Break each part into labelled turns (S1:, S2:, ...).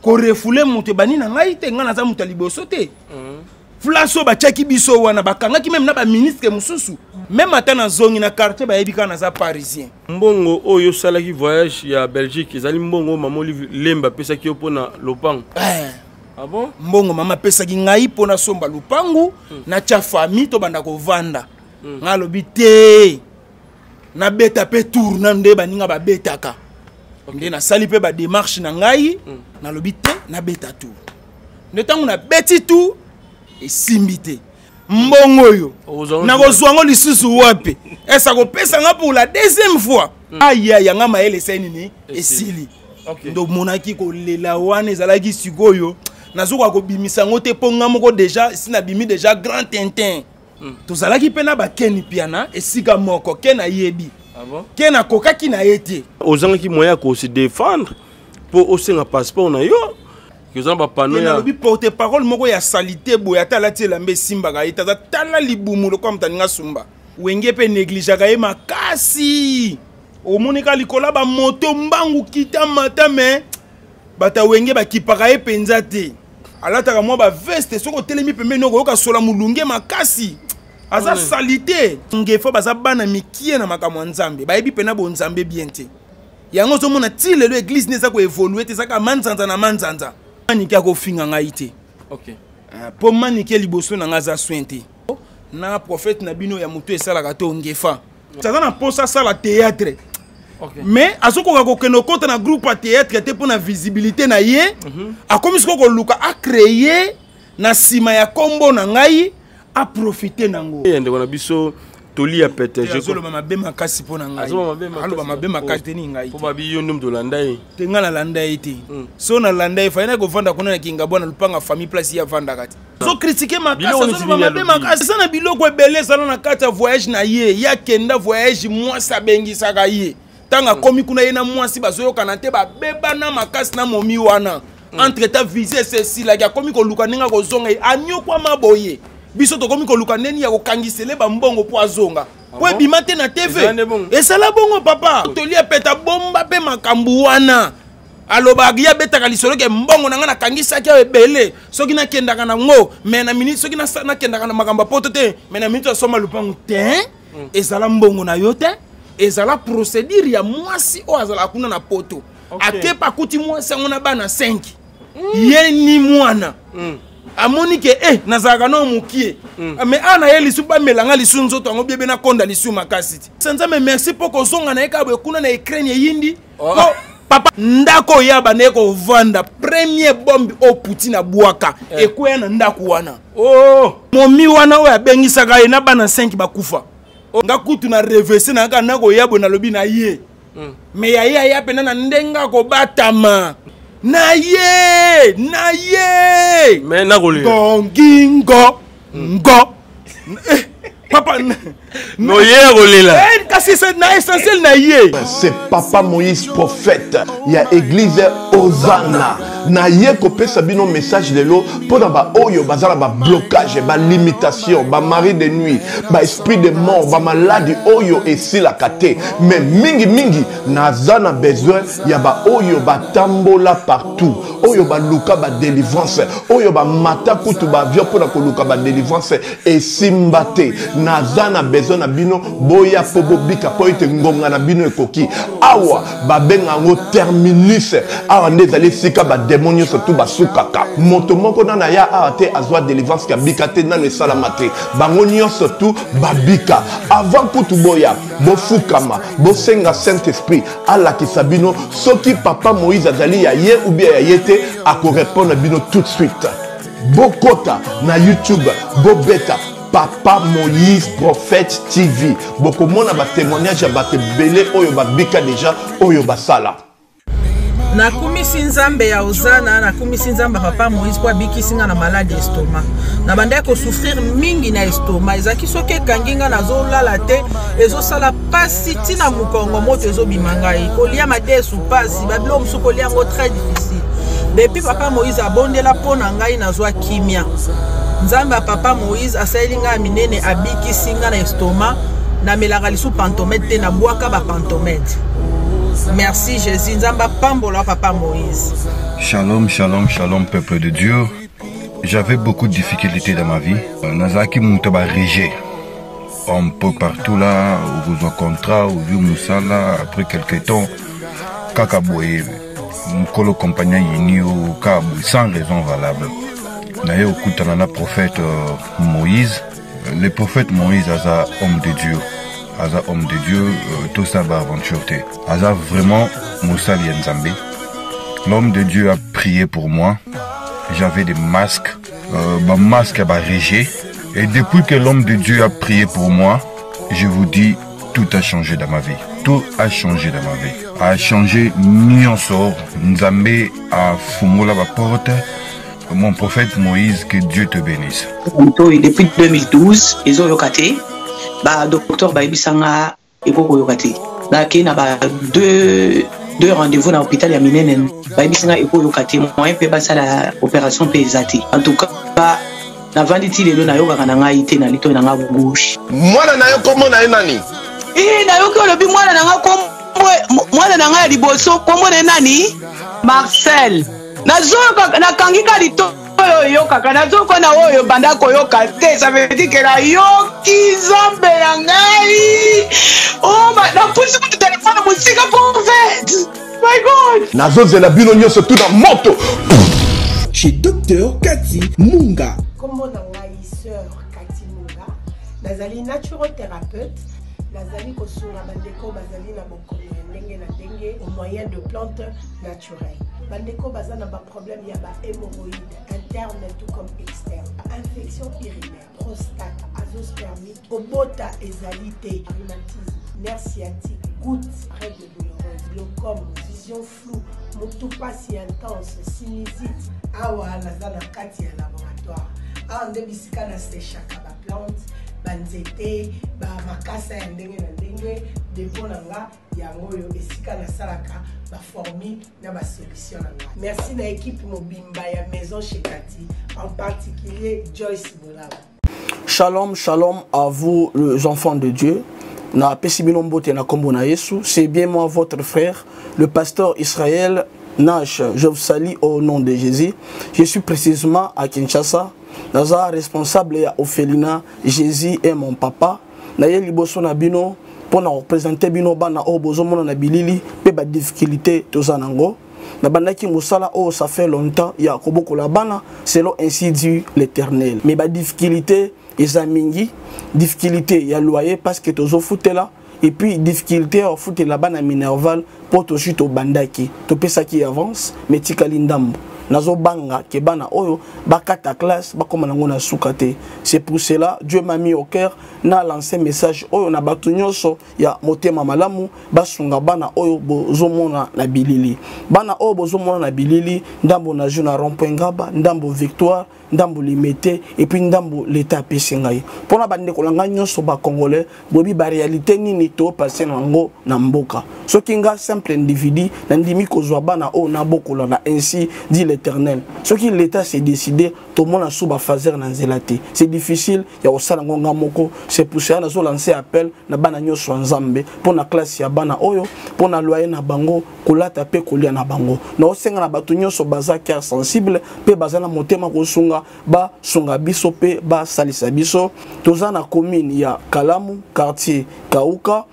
S1: Korefoule moto bani na ngai te ngana za muta liboso te. Flaso ba chaki biso wana bakanga ki même na ba ministre mususu. Même ata na zongi na quartier ba yebika na za parisien.
S2: Mbongo oyo salaki voyage ya Belgique ezali mbongo mama lemba pesa ki opona lopango. Ah bon?
S1: Mbongo mama pesa ki ngai pona somba lupangu na cha famille to banda ko vanda. Ngalobi te. Na beta pe tour na nde baninga ba betaka. Nde na sali pe ba démarche na ngai na lobi te na beta tour. Ne tangu na beti tour et simbité. Mbongo yo. Na kozwango lisusu wapi? Esa ko pesa nga pour la deuxième fois. Aïe aïe nga maele seni ni esili. Donc monaki ko lela wana ezalaki sikoyo. Nazuka ko bimisa ngote ponga moko déjà sina bimi déjà grand tintin. Tozalaki pena ba keni piana esika moko kena yebi.
S2: Ah bon?
S1: Kena koka ki na yete.
S2: Ozanga ki moya ko se défendre pour osenga passeport na yo. Kezamba pano ya
S1: lobi porte parole moko ya salité boya tala tiela mbe simba ga ita tala libumulo kwa mtaninga sumba. Wenge pe négligea ga makasi. Omonika likola ba moto mbangu kita matame. Bata wenge ba kipaka e penza te. Alataka mwa ba veste soko telemi pembe noko yoka sola mulunge makasi. Aza salité. Ngefo baza bana mikie na makamwa nzambe. Ba yebi pena bo nzambe bien te. Yango zo mona ti lelo église ne za ko évoluer te saka manzanza na manzanza. Maniki ko finga ngai te.
S2: OK.
S1: Po maniki liboso na ngaza sointe. Na prophète na bino ya mutu esalaka to ngefa. Ça na posa sala théâtre.
S2: OK.
S1: Mais azoko ko keno kota na groupe théâtre te pour na visibilité na ye. A comme ce ko luka a créer na sima ya kombo na ngai a profiter nango.
S2: Yende kona biso toli ya pete
S1: je ko mama be makasi pona ngai. Alo mama be makasi ni ngai.
S2: Po babi yo ndum to landai.
S1: Te ngala landai te. So na landai fa ina ko vanda kona na kinga bona lupanga famille place ya vanda kati. So critiquer makasi so mama be makasi sana biloko ebele sana na kata voyage na ye ya kenda voyage moi sa bengi saka ye. Tanga komi kuna ye na mwasi bazoyo kanate ba beba na makasi na momi wana. Entre ta viser ceci la ya komi ko luka ninga ko zonga anyo kwa maboye. Biso to komi ko luka neni ya ko kangisele ba mbongo po azonga. Po bimate na TV. Et ça la bongo papa. Tolia peta bomba pe makambu wana. Aloba ya beta kalisolo ke mbongo na ngana kangisa ke ebele. Soki na kendaka na ngo, mais na minute soki na kendaka na makamba poto te, mais na minute soma lupango te. Et ça la mbongo na yo te. Et ça la procédure ya mwasi o azala kuna na poto. Ake pa kuti mwasi ngona bana 5. Ye ni mwana. Amoni ke nazaka no mukie. Mais ana ye lisu ba melanga lisu nzoto ngo biebe na konda lisu makasi. Sanza me merci poko zonga na eka bwe kuna na Ukraine yindi. Ko papa ndako ya bana ko vanda premier bombe o Putin na buaka ekoya na ndako wana. Momi wana o ya bengisaka ye na bana 5 bakufa. Nga kutu na reverse na ka nako yabo na lobi na ye. Mais ya pena na ndenga ko batama. Na ye.
S2: Mais na ko le.
S1: Gongingo. Ngo. Papa
S2: no ye kolela.
S1: Kasi c'est na essentiel na ye.
S3: C'est papa Moïse prophète. Il y a église Hosanna. Na ye ko pesa bino message de l'eau pour ba oyo bazala ba blocage, ba limitation, ba mari de nuit, ba esprit de mort, ba maladie oyo et si la kate. Mais mingi nazana besoin ya ba oyo ba tambola partout. Oyo ba luka ba délivrance, oyo ba mata kutu ba vio pour ko luka ba délivrance et simbate. Nazana besoin na bino boya pobobika po ite ngonga na bino ekoki. Awa ba benga ngo terminus. Awa ndezali sika ba démonio surtout basukaka. Moto moko na ya ate azwa délivrance ka bikate na ne salamate. Bango nyonso surtout babika. Avant kutu boya bo fukama, bo senga Saint-Esprit ala kisabino soki papa Moïse azali ya ye ou bien ya yete ako répondre bino tout de suite. Bokota na YouTube, bobeta Papa Moïse Prophète TV. Beaucoup mona ba témoignage ya ba belé oyo ba bika déjà oyo basala.
S4: Na kumisi nzambe ya Hosanna, na kumisi nzambe papa Moïse kwa bikisinga na malade estomac. Na banda ko souffrir mingi na estomac. Ezaki soke kanginga na zolala te, ezo sala pasi tina mukongo moto ezo bimangai. Kolia madesu pasi, babilo musuko lia ngo très difficile. Depuis papa Moïse abondela pona ngai na zwa kimia. Nzambe ya papa Moïse asayelinga minene abikisinga na estomac, na melaka lisu pantomètre te na bwaka ba pantomètre. Merci Jésus, Nzamba pambola papa Moïse.
S5: Shalom, shalom, shalom, peuple de Dieu. J'avais beaucoup de difficultés dans ma vie. Nazaki Moutaba Régé. Un peu partout là, au besoin contrat, au vieux Moussala, après quelques temps, Kakaboye, Mkolo compagnon Yini au Kabou, sans raison valable. D'ailleurs, au Koutanana prophète Moïse, le prophète Moïse, Aza homme de Dieu. Aza homme de Dieu, tout ça va aventure. Aza vraiment Moussali Nzambe. L'homme de Dieu a prié pour moi. J'avais des masques. Ma masque a régé. Et depuis que l'homme de Dieu a prié pour moi, je vous dis, tout a changé dans ma vie. Tout a changé dans ma vie. A changé Nyonsor. Nzambe a fumé la porte. Mon prophète Moïse, que Dieu te bénisse.
S6: Depuis 2012, ils ont yokaté. Docteur Baibisanga et Koko yokate. Qui n'a pas deux rendez-vous dans l'hôpital à Minenen. Baibisanga et Koko yokate. Moi, je peux la opération pesate. En tout cas, na vanditi lelo na yoka kananga ite na lito na nga bouche.
S3: Mwana na yo komo na nani?
S6: Na yo ko lobi mwana na nga kombo mwana na nga liboso kombo na nani? Marcel. Nazoka na kangika lito yo kaka nazoko na oyo banda koyoka te, ça veut dire que la yoki zambe na ngai. Oh na pusi ku téléphone musika pour fait. My God.
S3: Nazozela bino nyonso tout dans moto.
S7: Chez Docteur Cathy Munga.
S8: Comment on a sœur Cathy Munga, nazali naturothérapeute, nazali kosura bandeko bazali na bokono ndenge na ndenge au moyen de plantes naturelles. Bandeko bazana ba problème ya ba hémorroïdes interne tout comme externe, infection urinaire, prostate, azoospermie, obota ezalité, rhumatisme, nerf sciatique, gouttes, règles douloureuses, glaucome, vision floue, motupa si intense, sinusite. Awa nazana kati ya laboratoire. Ah, nde bisika na séchaka ba plante, ba nzete, ba makasa ya ndenge na ndenge, depo na nga yango yo esika na salaka ba formi na ba solution na nga. Merci na équipe mobimba ya maison chez Cathy, en particulier Joyce Bolaba.
S9: Shalom, shalom à vous les enfants de Dieu. Na Pesibilombote na Kombo na Yesu, c'est bien moi votre frère, le pasteur Israël Nash. Je vous salue au nom de Jésus. Je suis précisément à Kinshasa. Naza responsable ya Ophelina, Jésus est mon papa. Naye liboso na bino pour na représenter bino bana o bozomona na bilili pe ba difficulté tozanango. Na bandaki musala o ça fait longtemps ya koboko la bana selon ainsi dit l'Éternel. Mais ba difficulté ezamingi, difficulté ya loyer parce que tozo foutela et puis difficulté à foutre la bana minerval pour to chute au bandaki. To pesa qui avance mais tikali ndambo. Nazo banga ke bana oyo bakata classe bakoma nango na sukate. C'est pour cela Dieu m'a mis au cœur na lancé message oyo na batu nyonso ya motema malamu basunga bana oyo bozomona na bilili. Bana oyo bozomona na bilili ndambo na juna rond-point Ngaba, ndambo Victoire, ndambo Limité et puis ndambo l'état pesingai. Pona bande ko langa nyonso ba congolais bobi ba réalité nini to passer nango na mboka. Soki nga simple individu na ndimi kozwa bana oyo na bokola na ainsi dit l'Éternel. Ce qui l'État s'est décidé, tout le monde a sous fazer na zelati. C'est difficile, il y a aussi ngonga moko. C'est pour ça que nous lancé appel na bana nyoso nzambe pour na classe ya bana oyo, pour na loyer na bango, kolata pe kolia na bango. Na osenga na batu nyoso baza qui sensible, pe baza na motema ko sunga ba sunga biso pe ba salisa biso. Toza na commune ya Kalamu, quartier Kauka,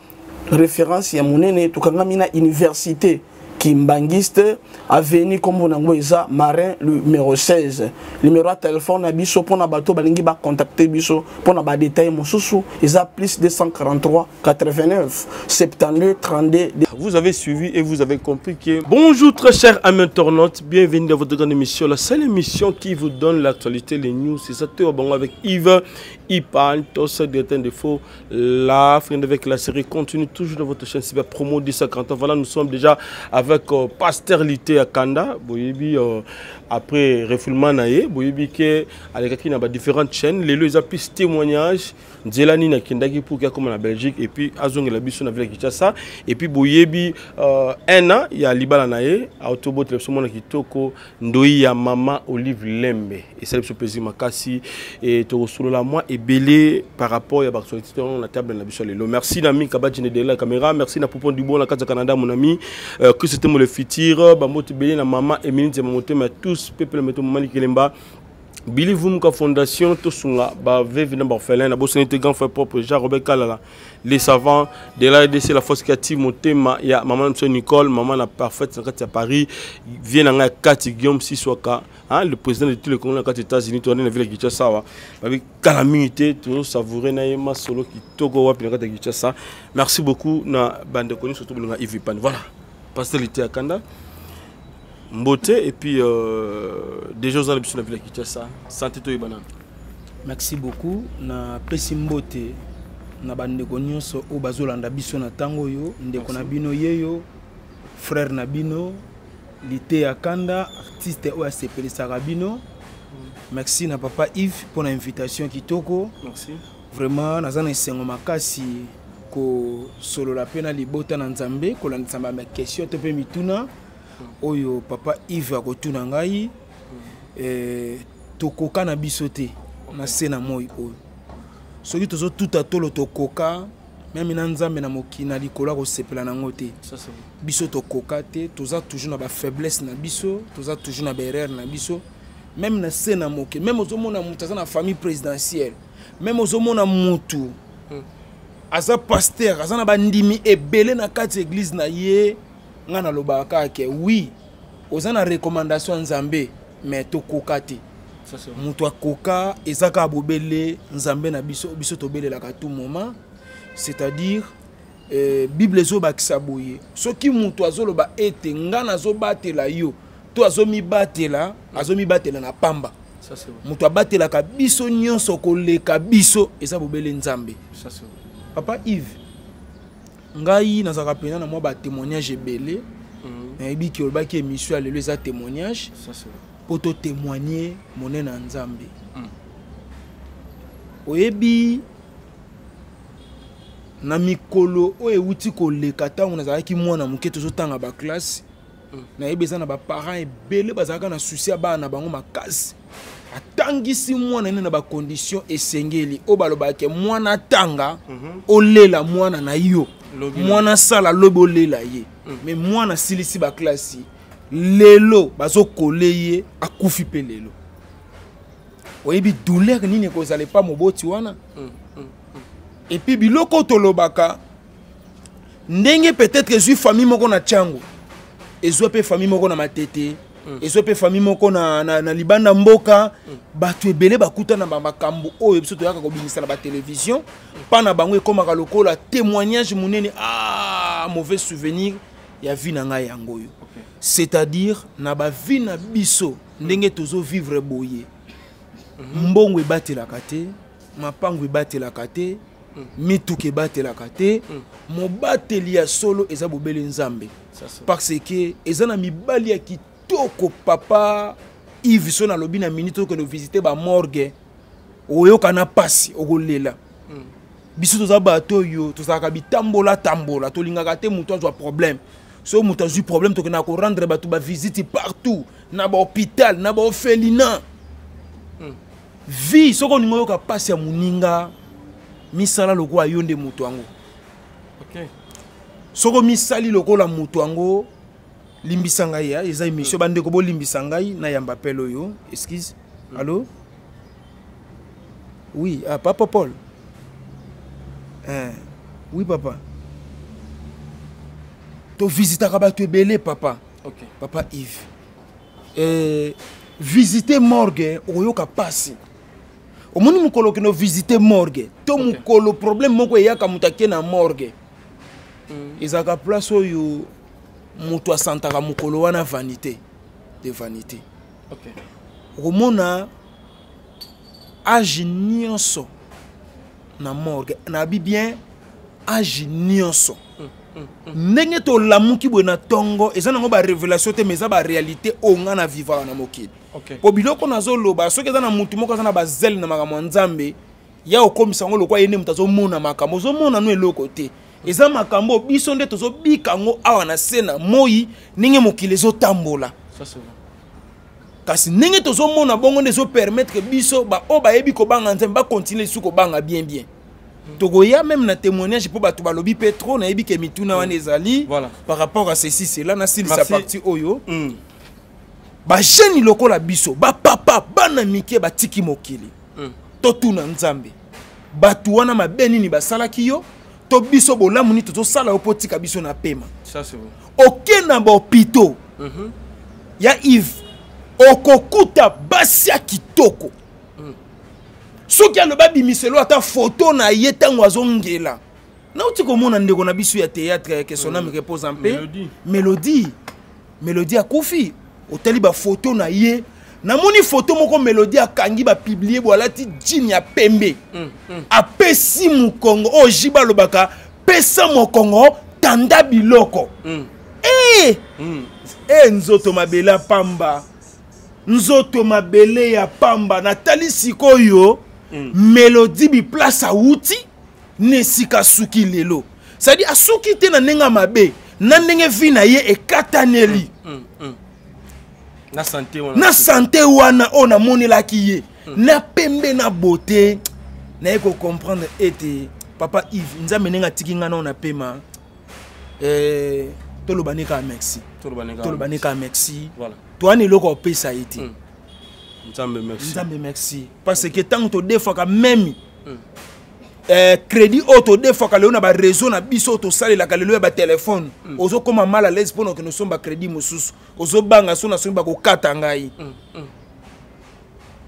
S9: référence ya monene tukangamina université Kimbangiste, avenue comme on a Marin numéro 16. Numéro de téléphone, biso pour na bateau, balingi ba contacter biso pour na ba détail mon sous, ils a plus 243 89 72 32.
S2: Vous avez suivi et vous avez compris que bonjour très chers amis internautes, bienvenue dans votre grande émission, la seule émission qui vous donne l'actualité, les news. C'est ça tout bon avec Yves. Il parle tous ces détails de faux. La fin avec la série continue toujours dans votre chaîne Cyber Promo 1050. Voilà, nous sommes déjà avec Pasteur Lité à Kanda. Boyebi après refoulement naé. Boyebi que avec qui n'a pas différentes chaînes. Les lois plus témoignages. Zelani na Kindagi pour qu'il y a comme en Belgique et puis Azong et la Bisson avec Kinshasa. Et puis Boyebi un an il y a Libala naé. Autobot le sommet qui toko ndoi ya Mama Olive Lembe. Et c'est le plaisir makasi et to solo la moi et belé par rapport à l'actualité la table de la Bisson. Merci Nami Kabadjine de la caméra. Merci na Poupon du bon la Canada mon ami. Que société mo le futur bambote belé na maman Eminite Mamoto mais tous peuple meto mama Kelemba Billy Vumka Fondation Tosunga ba veuve na orphelin na bosonité grand frère propre Jean Robert Kalala les savants de la RDC la force créative motema ya maman M. Nicole maman la parfaite à Paris vient na Kati Guillaume Siswaka hein le président de tous les Congolais aux États-Unis tourné na ville Kinshasa avec calamité toujours savourer na yema solo qui togo wapi na Kinshasa merci beaucoup na bande connu surtout na Yves Pan voilà pasteur l'été à Kanda Mbote et puis des gens dans la ville Kinshasa santé to ibana
S1: merci beaucoup na pesi Mbote na bande nyonso o bazolanda biso na tango yo ndeko na bino yeyo frère na bino lité akanda artiste o asepelisa bino merci na papa Yves pour l'invitation kitoko
S2: merci
S1: vraiment nazana isengo makasi ko solo la pena libota na nzambe ko landisa ma question to pe mituna oyo papa Yves akotuna ngai tokoka na biso te na sena moi oyo soki tozo tout atolo tokoka même na nzambe na mokina likola ko sepela nango te biso tokoka te toza toujours na ba faiblesse na biso toza toujours na ba erreur na biso même na sena moke même ozomona mutu aza na famille présidentielle même ozomona mutu aza pasteur aza na bandimi ebele na kati église na ye ngana lobaka ke oui oza na recommandation nzambe mais tokoka te mutu akoka ezaka bobele nzambe na biso biso tobelela ka tout moment c'est-à-dire bible zo bakisa boye soki mutu azoloba ete ngana zo batela yo to azomi batela na pamba mutu abatela ka biso nyonso koleka biso eza bobele nzambe papa Yves ngai nazaka pena na mwa ba témoignage ebele ebi ki olbaki émission lelo eza témoignage pour te témoigner monena nzambe oyebi na mikolo o ewuti koleka tango nazalaki mwana moke tozotanga ba classe na yebeza na ba parents ebele bazalaka na souci ya bana bango makasi atangisi mwana na ba condition esengeli o balobaki mwana tanga olela mwana na yo mwana sala lobo olela ye mais mwana silisi ba classe lelo bazo koleye akufi pe lelo oyebi douleur nini ko zale pas moboti wana et puis biloko tolobaka ndenge peut-être que zui famille moko na chango ezwa pe famille moko na matete ezwa pe famille moko na libanda mboka batu ebele bakuta na makambo oyo biso toyaka ko bimisa na ba télévision pa na bango ekomaka lokola témoignage munene mauvais souvenir ya vie na ngai yango yo c'est-à-dire na ba vie na biso ndenge tozo vivre boye mbongo ebatelaka te mapango ebatelaka te mituke ebatelaka te mobateli ya solo eza bobele nzambe parce que eza na mibali ya kitoko papa Yves so na lobi na minute ko no visiter ba morgue oyoka na pasi okolela biso toza bato yo tozaka bitambola tambola tolingaka te mutu azwa problème so mutu azwi problème tokena ko rendre bato ba visite partout na ba hôpital na ba orphelinat vie soko ningo yoka pasi ya muninga misala loko ayonde mutu ango
S2: okay
S1: soko misali loko la mutu ango limbisa ngai ya eza émission bande ko bo limbisa ngai na yamba pelo yo excuse allô oui papa Paul oui papa to visiter ka bato ebele papa
S2: okay
S1: papa Yves visiter morgue oyoka pasi omoni mukolo kino visiter morgue to mukolo problème moko eyaka mutake na morgue ezaka place oyo mutu asantaka mukolo wana vanité de vanité
S2: okay
S1: omona age nyonso na morgue na bi bien age nyonso ndenge to lamuki bwe na tongo eza nango ba révélation te mais eza ba réalité onga na vivre na mokili
S2: okay
S1: po biloko nazoloba soki eza na mutu moko eza na bazeli na makambo nzambe ya okomisa ngo lokwa yene mutu azomona makambo ozomona no eloko te eza makambo biso nde tozobika ngo awa na sena moi ninge mokili ezotambola
S2: ça c'est vrai
S1: kasi ninge tozomona bongo nde ezopermettre biso ba o bayebi kobanga nzambe ba continuer su kobanga bien tokoya même na témoignage pour bato balobi Petro na yebi ke mituna wana ezali par rapport à ceci cela na style sa partie oyo ba jeune lokola biso ba papa bana mike batiki mokili to tuna nzambe bato wana mabeni ni basalaki yo to biso bolamu ni to sala opotika biso na pema
S2: ça c'est bon
S1: OK na ba pito ya Yves okokuta basia kitoko soki aloba bimiselo ata photo na ye tango azongela na uti komona ndeko na biso ya théâtre que son âme repose en paix mélodie akufi otali ba photo na ye na moni photo moko mélodie akangi ba publier bo alati jean ya pembe apesi mukongo o jiba lobaka pesa mokongo tanda biloko nzoto mabela pamba nzoto mabele ya pamba natali sikoyo mélodie bi place awuti nesika suki lelo c'est-à-dire asuki te na nenga mabe na ndenge vi na ye ekataneli na santé wana ona monelaki ye na pembe na beauté na eko comprendre ete papa Yves nzambe nenga tiki nga na pema tolobaneka merci tolobaneka merci voilà toi ni loko pesa ete Nzambe merci parce que tant to defa même crédit auto defa ka leona ba réseau na biso to sale la kalelo ba téléphone ozo koma mal à l'aise pour que nous sommes ba crédit mususu ozo banga so na so ba ko kata ngai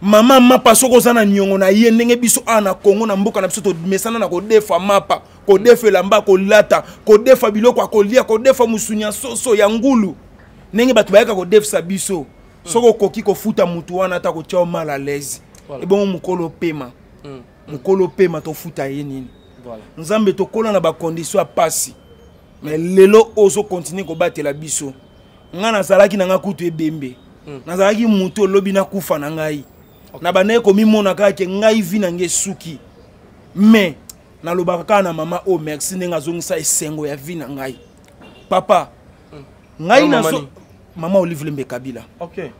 S1: mama mapa soko zana nyongo na ye ndenge biso ana Congo na mboka na biso to mesana na ko defa mapa ko defa lamba ko lata ko defa biloko ko lia ko defa musunya soso ya ngulu ndenge batu bayaka ko defa biso soko koki ko futa mutu wana ta ko chao mal à l'aise et bon mukolo pema mukolo pema to futa ye nini voilà nzambe to kola na ba condition pasi mais lelo ozo continuer ko batela biso ngana zalaki na nga kutu ebembe nazalaki mutu lobi na kufa na ngai na banaye ko mimona kake ngai vi na nge suki mais na lobaka na mama o merci nenga zongisa esengo ya vi na ngai papa ngai na so Maman Olive Lembe Kabila.
S2: OK.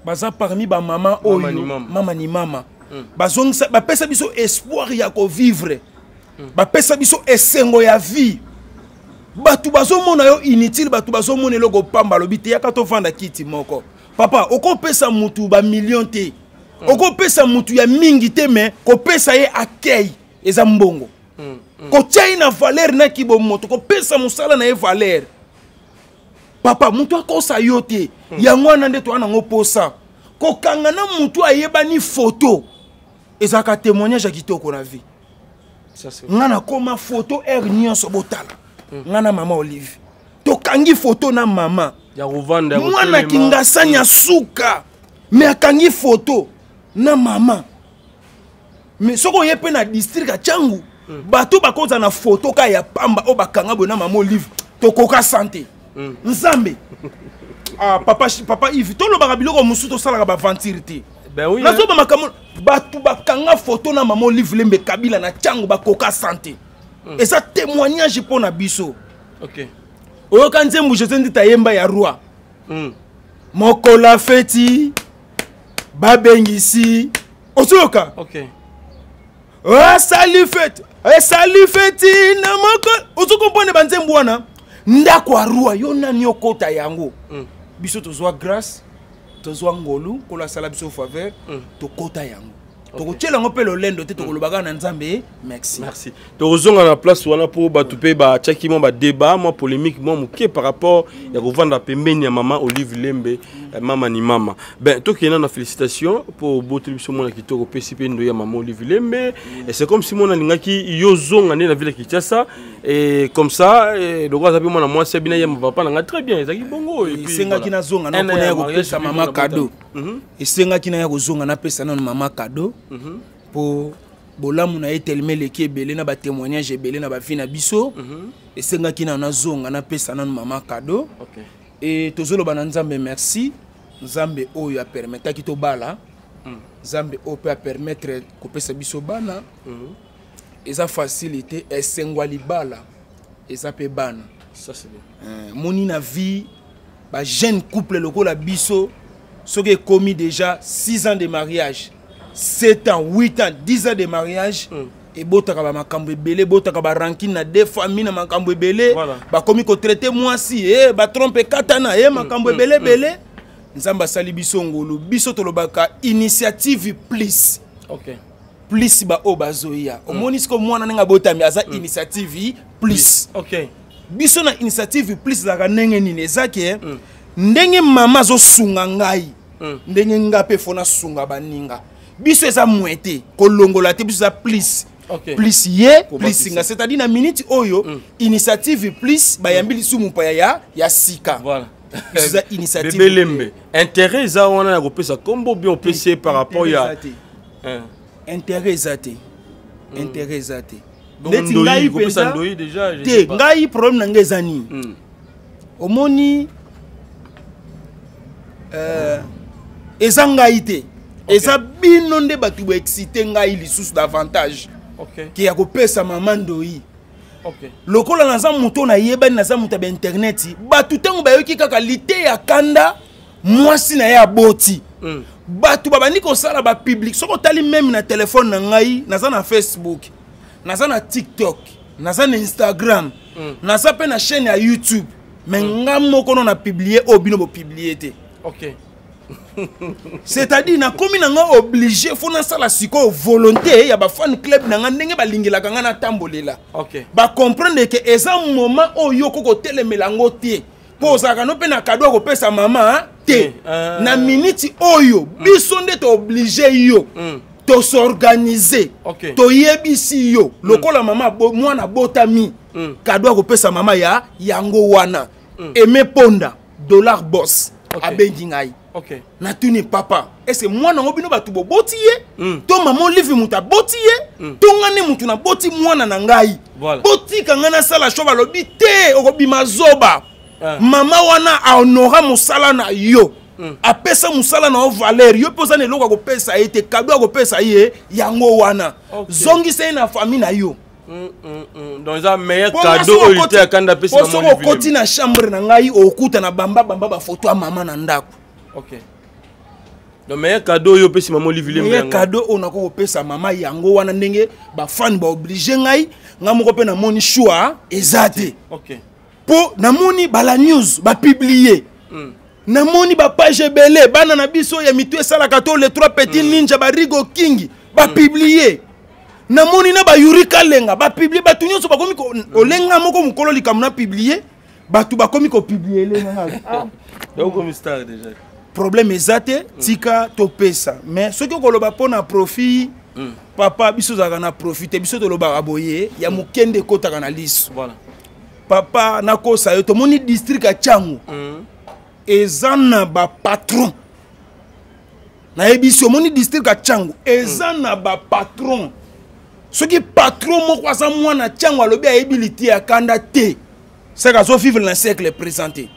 S1: Baza parmi ba maman oyo mama ni mama. Bazongisa ba pesa biso espoir ya ko vivre. Ba pesa biso esengo ya vie. Batu bazomona yo inutile batu bazomona eloko pamba lobite ya kato vanda kiti moko. Papa, oko pesa mutu ba million te. Oko pesa mutu ya mingi te mais ko pesa ye accueil eza mbongo. Ko tia na valeur na kibo moto ko pesa musala na ye valeur. Papa, mutu akosa yote, yango nande to anango posa. Ko kangana mutu ayebani photo. Ezaka témoignage kitoko na vie.
S2: Ça c'est.
S1: Ngana koma photo nyonso botala. Ngana mama Olive. To kangi photo na mama.
S2: Ya rovanda
S1: mwana kingasanya suka. Me akangi photo na mama. Me soko yepe na district a changu. Bato bakoza na photo ka ya pamba o bakanga bona mama Olive. To koka santé. Nzambe. Ah papa Yves to lo bakabiloko musu to sala ba ventirité.
S2: Ben oui.
S1: Nazo ba makamo batu bakanga photo na mama Olive Lembe Kabila na changu ba koka santé. Et ça témoignage pour na biso.
S2: OK.
S1: Oyo kanze mujete tayemba ya roi. Mokola feti babengisi. Osoka.
S2: OK.
S1: Sali feti na moko. Osoko pone banze mbwana. Ndako arua yo nani okota yango biso tozwa grâce tozwa ngolu kola sala biso faveur to kota yango to kochela ngo pelo lendo te to kolobaka na nzambe merci
S2: tozonga na place wana pour batupe ba chaki mo ba débat mo polémique mo muke par rapport ya kovanda pembeni ya mama Olive Lembe mama ni mama ben to kena na félicitations pour botu biso mona kitoko PCP ndo ya mama Olive Lembe et c'est comme si mona lingaki yo zonga na ville Kinshasa et comme ça le roi zabi mona moi c'est bien ya papa na très bien ezaki bongo et puis
S1: senga kina zonga na pona ya ko pesa mama cadeau et senga kina ya ko zonga na pesa na mama cadeau pour bolamu na etelme leki ebele na ba témoignage ebele na ba vie na biso et senga kina na zonga na pesa na mama cadeau et tozolo bana nzambe merci nzambe oyo a permettre ki to bala nzambe o peut permettre ko pesa biso bana eza facilité esengwa libala eza pe bana
S2: ça c'est bien
S1: moni na vie ba jeune couple lokola biso soki commis déjà 6 ans de mariage 7 ans, 8 ans, 10 ans de mariage, et botaka ba makambo ebele botaka ba ranking na deux familles na makambo ebele ba komi ko traiter moi si ba trompe katana makambo ebele bele nzamba sali biso ngolo biso tolobaka initiative plus plus ba obazoya omoni siko mwana nga botami aza initiative plus biso na initiative plus la kanenge nini ezake ndenge mama zo sunga ngai ndenge ngape fona sunga baninga biso eza mwete kolongola te biso za plus plus ye plus nga c'est-à-dire na minute oyo initiative plus bayambili sumu pa ya sika biso za initiative
S2: bebelembe intérêt za wana na kopesa kombo bien opesi par rapport ya
S1: intérêt ezate intérêt ezate
S2: ndeti ngai kopesa ndoi déjà je
S1: sais pas ngai problème na ngeza ni omoni eza ngai te eza bino nde batu bo exciter ngai lisusu davantage ki ya kopesa mama ndoi lokola naza muto na yebani naza muta ba internet batu tango bayoki kaka lite ya kanda mwasi na ya boti batu babandi kosala ba public soko tali même na téléphone na ngai naza na Facebook naza na TikTok naza na Instagram naza pe na chaîne ya YouTube mais nga moko non na publier obino bo publier te c'est-à-dire na komi na nga obligé faut na sala siko volonté ya ba fan club na nga ndenge balingela kanga na tambolela ba comprendre que eza moment oyo koko telemela ngo te poza ka no pe na cadeau ko pesa mama te na minute oyo biso nde to obligé yo to s'organiser to yebisi yo lokola mama mwana botami cadeau ko pesa mama ya yango wana Aimé Ponda dollar boss abengi ngai na tuni papa est-ce que mwana ngobino batu bo botiye to maman live muta botiye to ngane mutu na boti mwana na ngai botika ngana sala shoba lobi te okobima zoba mama wana aonora musala na yo apesa musala na valeur yo poza ne loka ko pesa ete cadeau ko pesa ye yango wana zongi se na famille na yo
S2: donc ça meilleur cadeau il était quand apesa
S1: maman livre koti na chambre na ngai okuta na bamba ba photo ya mama na ndako
S2: donc meilleur cadeau yo pesi maman livre
S1: meilleur cadeau on a ko pesa mama yango wana ndenge ba fan ba obligé ngai ngamoko pe na moni choix ezate po na moni bala news ba publier na moni ba page belé bana na biso ya mitu esala kato les trois petits ninja ba Rigo King ba publier na moni na ba Yurika Lenga ba publier ba tunyo so ba komi ko olenga moko mukolo likamna publier ba tu ba komi ko publier lenga
S2: donc comme star déjà
S1: problème ezate tika to pesa mais ce que koloba pona profit papa biso zaka na profiter biso to loba aboye ya mukende kota kana liso papa na kosa yo to moni district a Changu ezana ba patron na ebiso moni district a Changu ezana ba patron ce qui patron moko aza mwana Changu alobi ability ya kanda te c'est que so vivre dans siècle présenté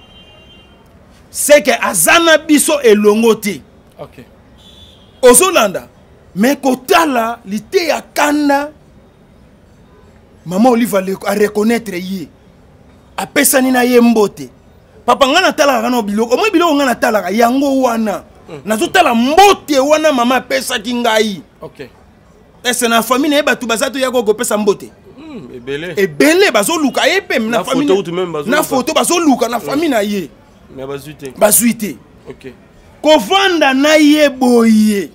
S1: c'est que azana biso elongote ozolanda mais kotala lité ya kanda maman Olive a reconnaître yé apesani na ye mbote papa ngana tala kana biloko mo biloko ngana tala yango wana nazotala mbote wana mama apesa kingai est-ce na famille na batu bazato ya ko pesa mbote ebele bazoluka yepe na famille na photo bazoluka na famille na ye
S2: mais
S1: bazuite kovanda na ye boye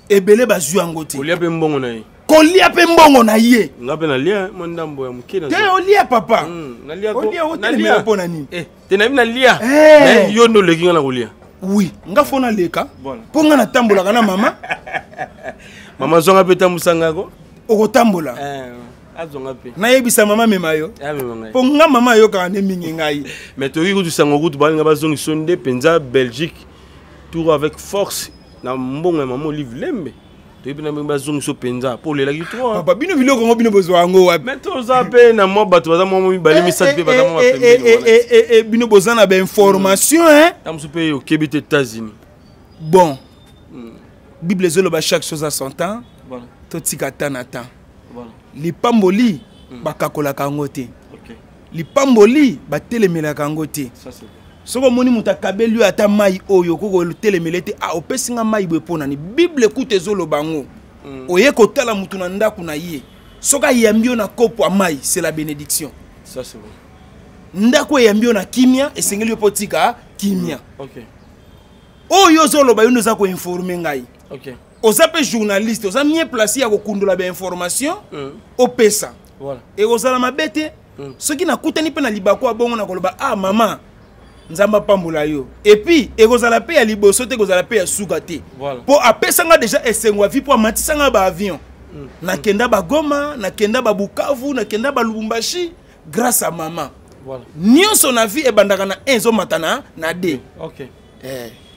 S1: ebele bazu yango te
S2: kolia pe mbongo na ye
S1: kolia pe mbongo na ye
S2: ngape na lia mondambo ya mukina
S1: te olia papa
S2: na lia ko
S1: na lia pona nini
S2: te na mina lia mais yo ndo lekinga na kolia
S1: oui nga fona leka po nga na tambola kana mama
S2: mama zonga pe tambusanga ko
S1: okotambola
S2: azonga pe
S1: na yebisa mama mema yo po nga mama yo ka ne mingi ngai
S2: mais to yiku sango kutu balinga bazongi sonde penza Belgique tour avec force na mbongo maman Olive Lembe to yibina bazongi so penza pour le laki trop
S1: papa bino biloko ngo bino bozwa ngo wa
S2: mais to za pe na mo bato baza mo mibale misat pe baza mo
S1: pembe bino bozana ba information
S2: tamsu pe au Québec États-Unis
S1: bon Bible zoloba chaque chose à son temps to tika tanata lipamboli bakakola kango te lipamboli batelemela kango te soko moni muta kabelu ata mai oyo koko telemele te opesinga mai bwe pona ni Bible kute zolo bango oye kotala mutu na ndaku na ye soka yambio na kopo a mai, c'est la bénédiction.
S2: Ça c'est bon.
S1: Ndako yambio na kimia et sengeli potika kimia.
S2: OK.
S1: Oh yo zolo ba yo ko informer ngai.
S2: OK.
S1: Ozape journaliste, oza mien placé ya ko kundula ba information au pesa.
S2: Voilà.
S1: Et ozala mabete ce qui na kutani pe na libako abongo na koloba ah maman nzamba pambola yo. Et puis ekozala pe ya liboso te kozala pe ya suka te.
S2: Voilà.
S1: Po apesa nga déjà esengwa vi po amatisa nga ba avion. Na kenda ba Goma, na kenda ba Bukavu, na kenda ba Lubumbashi grâce à maman.
S2: Voilà.
S1: Nyonso na vie e bandaka na enzo matana na de.
S2: OK.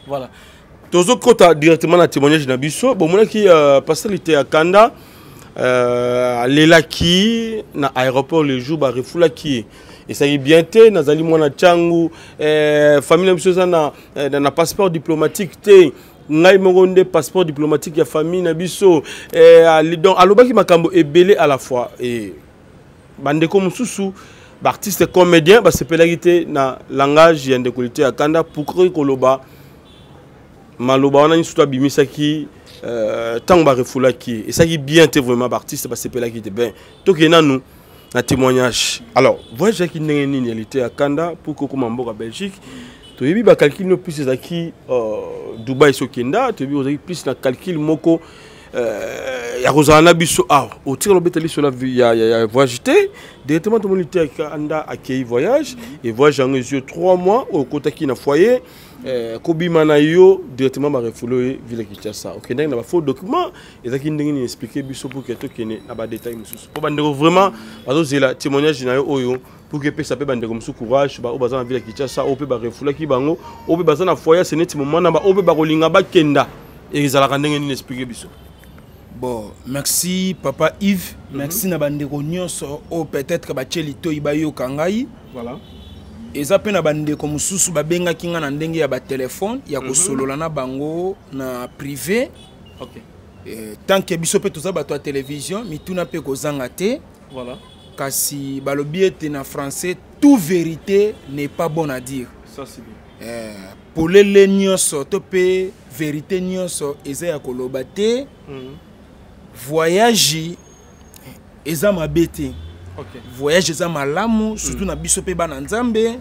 S2: Voilà. Tozo kota directement na témoignage na biso. Bon mona ki pasteur était à Kanda lelaki na aéroport le jour ba refula ki. Et ça y est bien té nazali mwana changu famille na biso na passeport diplomatique té. Ngai mongonde passeport diplomatique ya famille na biso donc alobaki makambo ebele à la fois et bandeko mususu artiste comédien ba sepelaki te na langage ya ndekolité ya Kanda pour koloba maloba wana ni surtout bimisaki tant ba refulaki et ça qui bien té vraiment artiste ba sepelaki te ben to ke nanu na témoignage alors voyage qui ndenge nini réalité à Kanda pour ko komamboka Belgique to yebi ba calcul no plus ezaki Dubai sokenda to yebi ozaki plus na calcul moko ya kozana biso au tir l'obétali sur la ya voyage té directement tout monde était à Kanda accueilli voyage et voyage en 3 mois au kotaki na foyer kobima na yo directement ba refulo ville Kinshasa OK ndenge na ba faux document ezaki ndenge ni expliquer biso pour que to kene na ba détail mususu po bandeko vraiment bazo zela témoignage na yo oyo pour que pesa pe bandeko mususu courage ba obaza na ville Kinshasa o pe ba refula ki bango o pe baza na foyer c'est net moment na ba o pe ba kolinga ba kenda et ezala ndenge ni expliquer biso.
S1: Bon, merci Papa Yves, merci na bandeko nyonso o peut-être ba chelito ibayo kangai.
S2: Voilà.
S1: Eza pe na bandeko mususu ba benga kinga na ndenge ya ba téléphone ya ko solola na bango na privé.
S2: OK.
S1: Tant que biso pe toza ba to télévision, mituna pe ko zanga te.
S2: Voilà.
S1: Kasi balobi ete na français toute vérité n'est pas bon à dire.
S2: Ça c'est bien.
S1: Pour les nyonso to pe vérité nyonso eza ya koloba te. Voyage eza mabete.
S2: OK.
S1: Voyage eza malamu surtout na biso pe bana nzambe.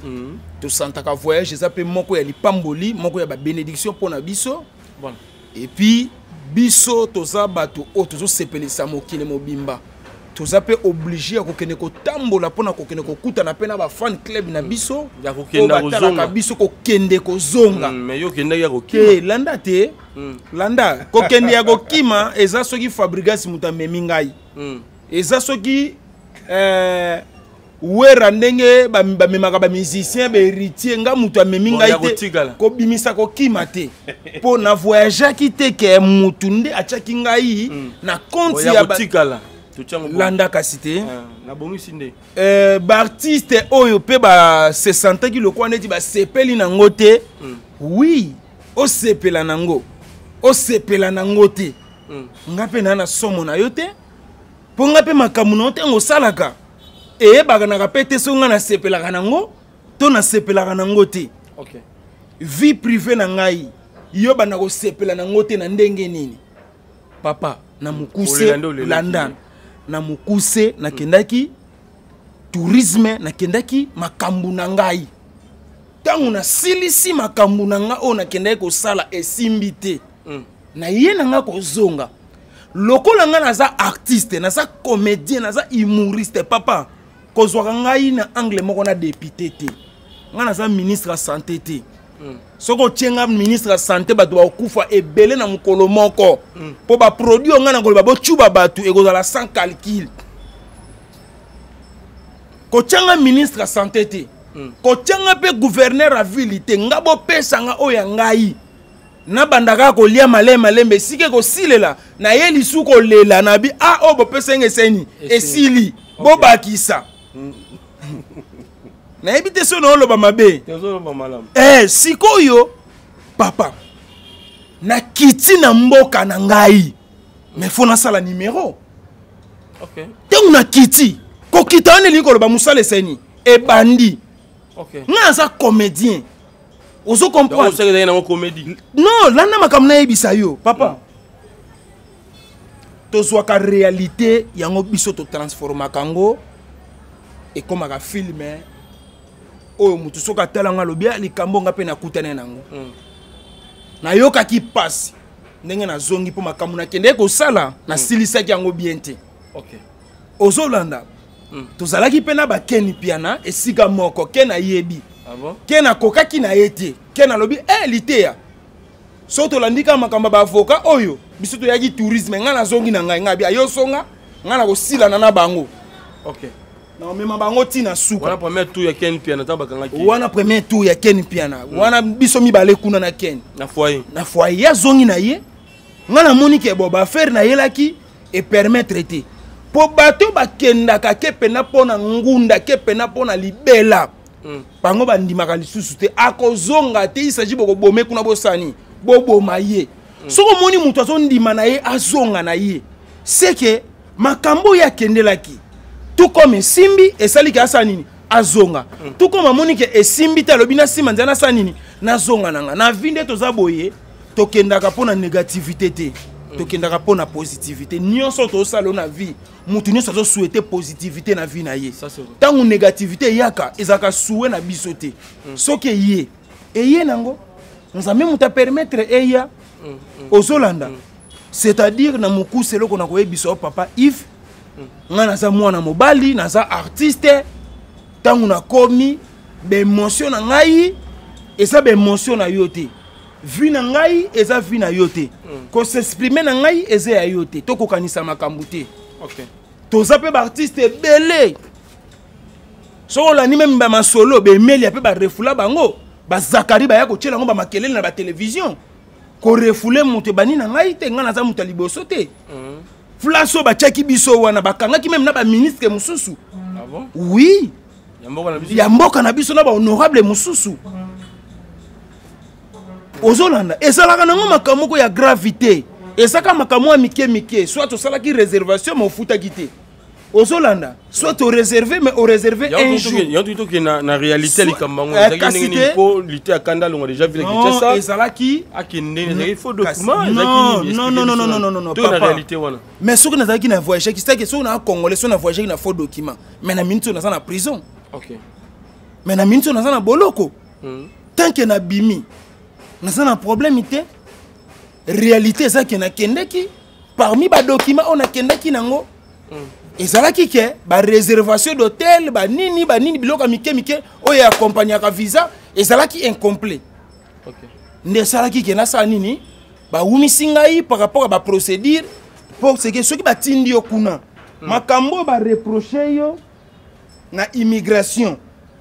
S1: To santaka voyage eza pe moko ya lipamboli, moko ya ba bénédiction pour na biso.
S2: Voilà.
S1: Et puis biso toza bato o tozo sepelisa mokile mobimba. Toza pe obligé ya kokene ko tambola pona kokene ko kuta na pe na ba fan club na biso.
S2: Ya kokenda ko zonga.
S1: Biso ko kende ko zonga.
S2: Mais yo kenda ya ko kima.
S1: Landa te. Landa ko kende ya ko kima eza soki fabrigas muta memingai. Eza soki wera ndenge ba memaka ba musicien ba héritier nga mutu amemingai te ko bimisa ko kima te po na voyage ki te ke mutu nde achaki ngai na compte ya ba landa kasite
S2: na bongisi nde
S1: ba artiste oyo pe ba se sentaki lokwa neti ba sepeli na ngote oui o sepela nango o sepela na ngote ngape na somo na yo te po ngape makamu na te ngosalaka et bagana pété songa na sepelaka nango to na sepelaka nango te.
S2: OK.
S1: Vie privée na ngai yo bana ko sepela nango te na ndenge nini papa na mukuse landa na mukuse na kendaki tourisme na kendaki makambu na ngai tangu na silisi makambu na nga o na kendaki ko sala esimbi te na ye na nga ko zonga lokola nga naza artiste naza comédien naza humoriste papa kozwaka ngai na angle moko na député te nga naza ministre ya santé te soko tienga ministre ya santé bato bakufa ebele na mokolo moko po ba produit nga na koloba bochuba bato ekozala sans calcul ko tienga ministre ya santé te ko tienga pe gouverneur ya ville te nga bo pesa nga oya ngai na bandaka ko lia malembe sike ko silela na ye lisu ko lela na bi o bo pesa ngeseni esili bo bakisa na ebite so no loba mabe sikoyo papa na kiti na mboka na ngai me fona sala numéro
S2: OK
S1: tengu na kiti ko kita ne liko loba musale seni e bandi
S2: OK
S1: nga za comédien ozo comprendre
S2: ça na comédie
S1: non lana makamna ebisa yo papa tozwaka réalité yango biso to transforma kango et comme un film oyo mutu soka talanga lobia likambo nga pe na kutane nango na yoka ki passe ndenge na zongi po makambo na kende ko sala na silisaki yango bien te
S2: OK
S1: ozolanda tozalaki pe na bakeni piana esika moko kena yebi
S2: ah bon
S1: kena kokaki na yete kena lobi liteya so tolandika makambo ba avocat oyo biso to yaki tourisme nga na zongi na ngai ngabi ayo songa nga na kosila na bango
S2: OK
S1: na mema bango tina suka
S2: wana premier tour ya Ken Piana tabakanga ki
S1: wana premier tour ya Ken Piana wana biso mibale kuna na Ken na foyer ya zongi na ye nga na moni ke bo ba faire na yelaki et permettre te po bato bakendaka ke pena pona ngunda ke pena pona libela bango bandimaka lisusu te akozonga te isaji boko bome kuna bosani boboma ye soko moni mutu azondima na ye azonga na ye seke makambo ya kendelaki tout comme esimbi esali ka sanini azonga tout comme amoni ke esimbi ta lobina sima nzana sanini na zonga nanga na vinde toza boye tokendaka pona négativité te tokendaka pona positivité nyonso to salo na vie mutu nyonso zo souhaiter positivité na vie na ye tangu négativité yaka ezaka souhait na biso te soki ye eye nango nzambe muta permettre eya ozolanda c'est-à-dire na mukuse loko na koyebiso papa Yves nga naza mwana mobali naza artiste tangu na komi be émotion na ngai eza be émotion na yo te vie na ngai eza vie na yo te ko s'exprimer na ngai eza ya yo te tokokanisa makambo te
S2: OK
S1: toza pe ba artiste belé so la ni même ba masolo be meli pe ba refula bango ba Zakari ba ya ko tshela ngo ba makelele na ba télévision ko refule mutu bani na ngai te nga naza mutu liboso te Flaso ba tchaki biso wana bakangaki même na ba ministre mususu
S2: ah bon
S1: oui ya mboka na biso na ba honorable mususu ozolanda esalaka nango makamoko ya gravité esaka makamwa mike soit to salaki réservation mais ofutaki te ozolanda soit to réserver mais au réserver un jour
S2: yanto ki na réalité likambango ezaki nini po lité akanda longo déjà vu que ça
S1: esalaki
S2: akinde il faut document
S1: non
S2: to na réalité wana
S1: mais soki nazalaki na voyage qui c'est que so na congolais so na voyage na faux document mais na minute na na prison
S2: OK
S1: mais na minute na na boloko tant que na bimi na un problème té réalité ça que na kendeki parmi ba documents on a kendeki nango ezalaki ke ba réservation d'hôtel ba nini biloka mike oyo accompagnaka visa ezalaki incomplet
S2: OK
S1: nde salaki ke na sa nini ba umisingai par rapport à ba procédure pour ce que ceux qui batindi yo kuna makambo ba reprocher yo na immigration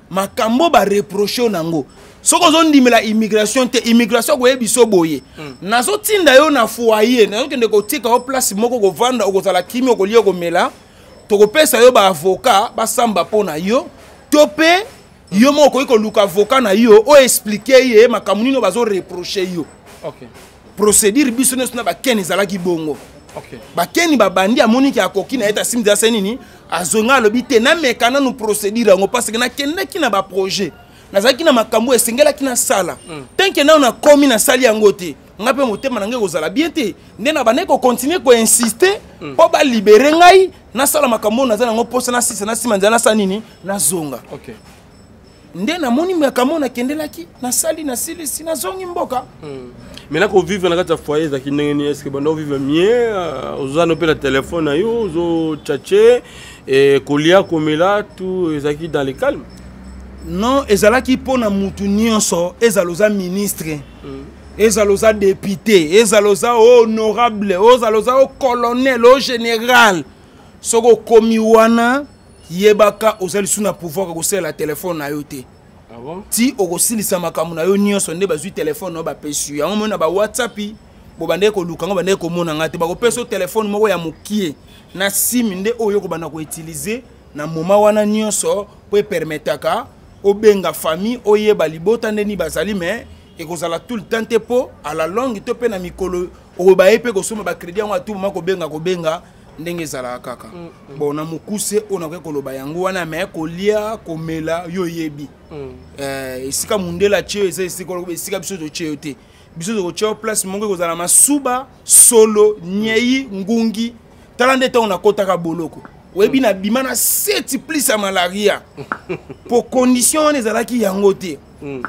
S1: makambo ba reprocher nango soko zondimela immigration te immigration ko yebiso boye nazo tinda yo na foyer nazo kende ko tika o place moko ko vanda o ko sala kimi ko liyo ko mela to ko pesa yo ba avocat ba samba pona yo topé yo moko ko luka avocat na yo o expliquer ye makambo nino bazo reprocher yo
S2: OK
S1: procédure biso na ba keni zalaki bongo
S2: OK
S1: ba keni ba bandi amoni ki akoki na eta sim za senini azonga lobite na mekana no procédure ngo parce que na kende ki na ba projet nazaki na makambo esengela kina sala tant que na komi na sali yango te ngape motema nange kozala bien te nde na bane ko continuer ko insister po ba libérer ngai na sala makambo na zana ngo posa na sisa na sima nzana sanini na zonga
S2: OK
S1: nde na moni makambo na kendelaki na sali na silisi na zongi mboka
S2: mais là qu'on vive dans la foyer zaki ndengeni est-ce que bando vive mieux ozana pe la téléphone na yo zo tchatché et kolia komela tout ezaki dans le calme
S1: non ezalaki pona mutu nyonso ezaloza ministre ezaloza député ezaloza honorable ezaloza colonel au général soko komi wana yebaka ozali suna pouvoir ko sela téléphone na yo te
S2: ah bon
S1: ti okosilisa makambo na yo nyonso nde bazwi téléphone no ba pesu yango mona ba WhatsApp bo bande ko luka ngo bande ko mona ngate ba ko peso téléphone moko ya mukie na sim nde oyo ko bana ko utiliser na moment wana nyonso po permetaka obenga famille oyeba libota ndeni bazali mais ekozala tout le temps te po à la longue to pe na mikolo obaye pe ko soma ba crédit ngo atu mako benga ndenge zala kaka bon na mukuse ona ko loba yango wana mais ko lia ko mela yo yebi esika mundela tche esika biso to tche te biso to tche place mongo ekozala masuba solo nyei ngungi talande ta on a kotaka boloko webi na bimana 7 plus à malaria pour condition les alaki yango te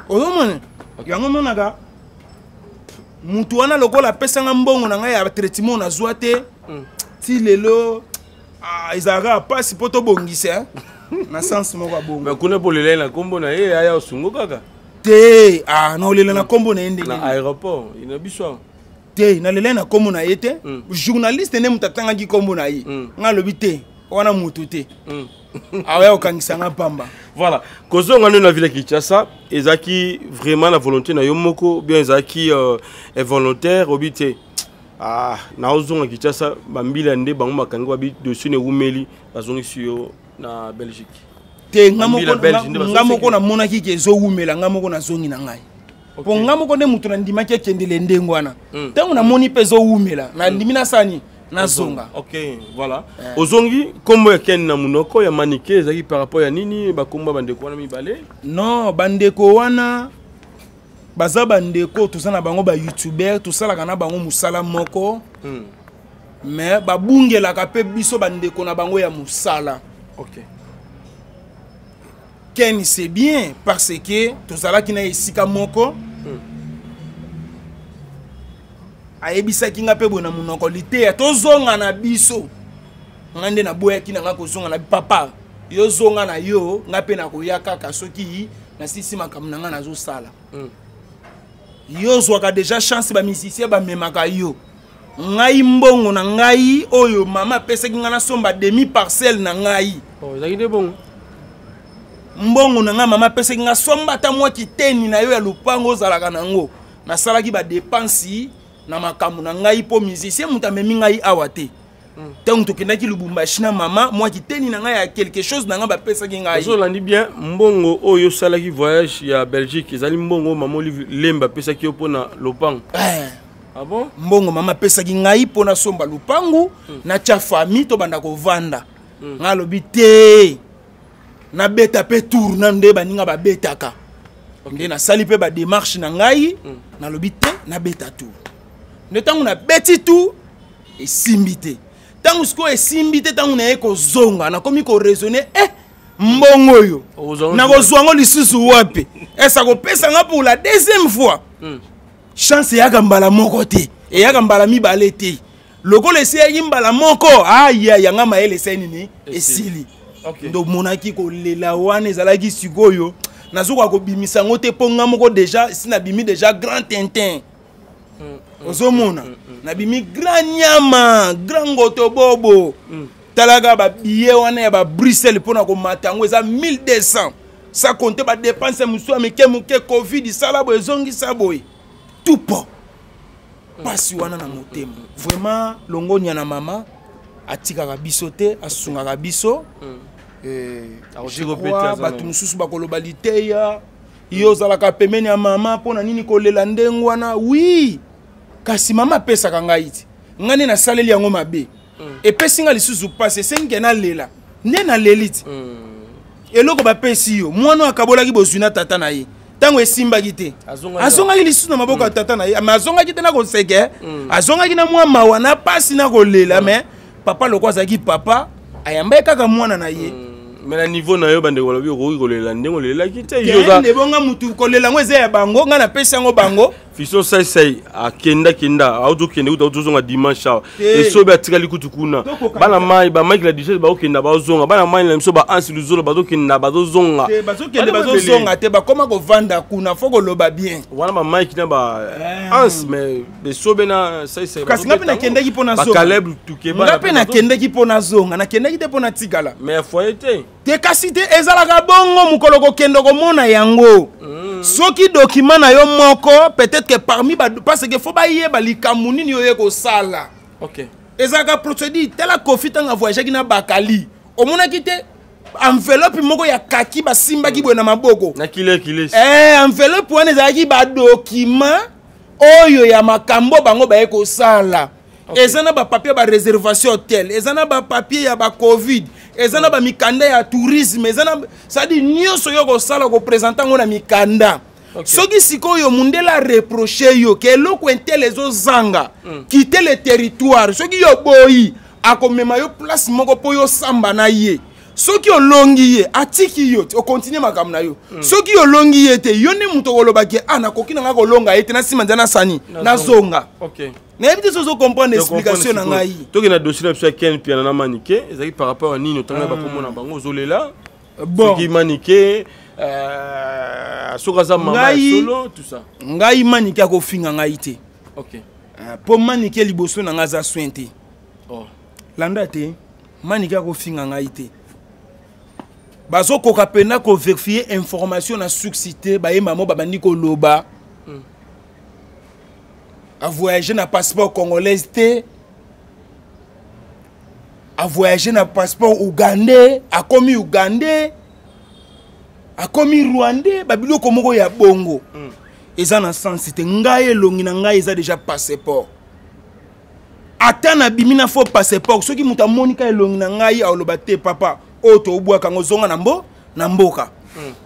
S1: ozomona yango monaka mutu wana lokola pesanga mbongo na ngai ya traitement na zwa te ti lelo ezaka pasi poto bongisa na sens moko bongo
S2: mais kuna polele na kombo na ye aya osungo kaka
S1: te na olele na kombo na ende
S2: na aéroport ina biso
S1: te na lele na kombo na ye te journaliste ne mutatanga ki kombo na ye nga lobi te wana mutu te awa okangisa nga pamba
S2: voilà kozonga na ville Kinshasa ezaki vraiment la volonté na yo moko bien ezaki volontaire obité na ozonga Kinshasa bambila nde bango makangi babi dossier ne wumeli bazongi sur na Belgique
S1: te ngamoko na monaki ke zo wumela ngamoko na zongi na ngai po ngamoko nde mutu na ndimaki akendele ndengo wana tango na moni pe zo wumela na ndimina sani na zonga
S2: ok voilà ozongi kombo ya ken na munoko ya manike ezaki par rapport ya nini bakomba bandeko wana mibale
S1: non bandeko wana baza bandeko tosana bango ba youtuber tosalaka na bango musala moko mais babungelaka pe biso bandeko na bango ya musala
S2: ok
S1: Ken c'est bien parce que tozalaki na esika moko ayebisaki nga pe bona munoko lite tozonga na biso ngande na boyaki na nga kozonga na papa yo zonga na yo nga pe na koya kaka soki na sisi makamu na nga nazo sala yo zwaka déjà chance ba musicien ba memaka yo ngai mbongo na ngai oyo mama pesaki nga na somba demi parcelle na ngai
S2: ezaki de bon
S1: mbongo na nga mama pesaki nga somba ta mwa kiteni na yo ya lupango zalaka nango na salaki ba dépense na makamu na ngai po musicien muta memi ngai awa te tant to kendaki Lubumbashi na mama moi kiteni na ngai ya quelque chose na nga ba pesaki ngai
S2: zo landi bien mbongo oyo salaki voyage ya Belgique ezali mbongo mama lemba pesaki yo pona lopango ah bon
S1: mbongo mama pesaki ngai pona somba lupangu na tia famille to banda ko vanda ngalobi te na beta pe tour na nde baninga ba betaka nde na sali pe ba démarche na ngai na lobi te na beta tour ne tangu na beti tout et simbité tangu sko et simbité tangu na eko zonga na komi ko raisonner mbongo yo na ko zwango lisusu wapi esa ko pesa nga pour la deuxième fois chance ya gambala moko te e ya gambala mibale te loko lesi ya mbala moko aya yanga maele seni ni esili ndo monaki ko lela wana ezalaki sikoyo nazoka ko bimisa ngote ponga moko déjà sina bimi déjà grand tintin ozomona na bimi grand nyama grand goto bobo talaga ba billet wana ya ba Bruxelles pona ko matango eza 1200 ça compter ba dépense musu ameke muke covid sala bo ezongi saboy tout po pasi wana na motema vraiment longonya na mama atikaka biso te asungaka biso batu mususu bakoloba liteya yo zalaka pemeni ya mama pona nini kolela ndengo wana oui kasi mama pesaka ngai ti ngani na saleli yango mabe epesinga lisusu passe sengi na lela nde na leliti eloko bapesi yo mwana akabolaki bozuna tata na ye tango esimbaki te azongaki lisusu na maboko ya tata na ye mais azongaki te na koseke azongaki na mwa mawa na pasi na kolela mais papa loko azalaki papa ayambai kaka mwana na ye
S2: mais na niveau na yo bande kolobi okoki kolela ndengo lelaki te
S1: yo bonga mutu kolela ngo eza ya bango nga na pesi yango bango
S2: fiso sai kenda auzokende kuta uzozonga dimanche awa esobe atikali kutu kuna bana mai ba Mike la DJ baokenda bazonga bana mai na miso ba ansi luzolo bazokenda bazozonga
S1: bazozonga te bakoma kovanda kuna foko loba bien
S2: wana ba Mike na ba ansi mais besobe na sai
S1: kasi ngapi na kendaki pona zonga
S2: bakaleb tukeba
S1: ngapi na kendaki pona zonga na kendaki te pona tikala
S2: mais foyer
S1: te kasi te ezalaka bongo mukolo kokendo komona yango soki document na yo moko peut-être que parmi parce que faut ba yeba likambu nini yo yeko sala
S2: OK
S1: ezaka procédure tela kofi tanga voyage ki na bakali omona ki te enveloppe moko ya kaki basimba ki bwe na maboko
S2: na kile
S1: enveloppe wana ezalaki ba document oyo ya makambo bango ba yeko sala ezana ba papier ba réservation hôtel ezana ba papier ya ba covid ezana ba mikanda ya tourisme ezana ça dit nyonso yo ko sala ko présenter ngona mikanda soki sikoyo mundela reprocher yo ke eloko intel ezozanga quitter le territoire soki yo boyi akomema yo place moko po yo samba na ye soki olongi ye atiki yo o continue makambo na yo soki olongi ye te yo ne muto kolobaki nakoki na nga kolonga ye te na sima nzana sani na zonga
S2: OK
S1: na ebiti sozo comprendre explication na ngai
S2: to na dossier na psa Ken Piana na Maniké ezaki par rapport à nini tanga ba komona bango zolela bon qui Maniké sokaza mama solo tout ça
S1: ngai Maniké akofinga ngai te
S2: OK
S1: po Maniké liboso na nga za sointe
S2: oh
S1: landa te Maniké akofinga ngai te bazo koka pena ko vérifier information na succité ba yema mo babandi ko loba a voyager na passeport congolais te a voyager na passeport ougandais a komi ougandais a komi rwandais babiloko moko ya bongo eza na sens te ngai elongi na ngai eza déjà passeport ata na bimina fo passeport soki muta monika elongi na ngai aloba te papa oto obwaka ngozonga na mboka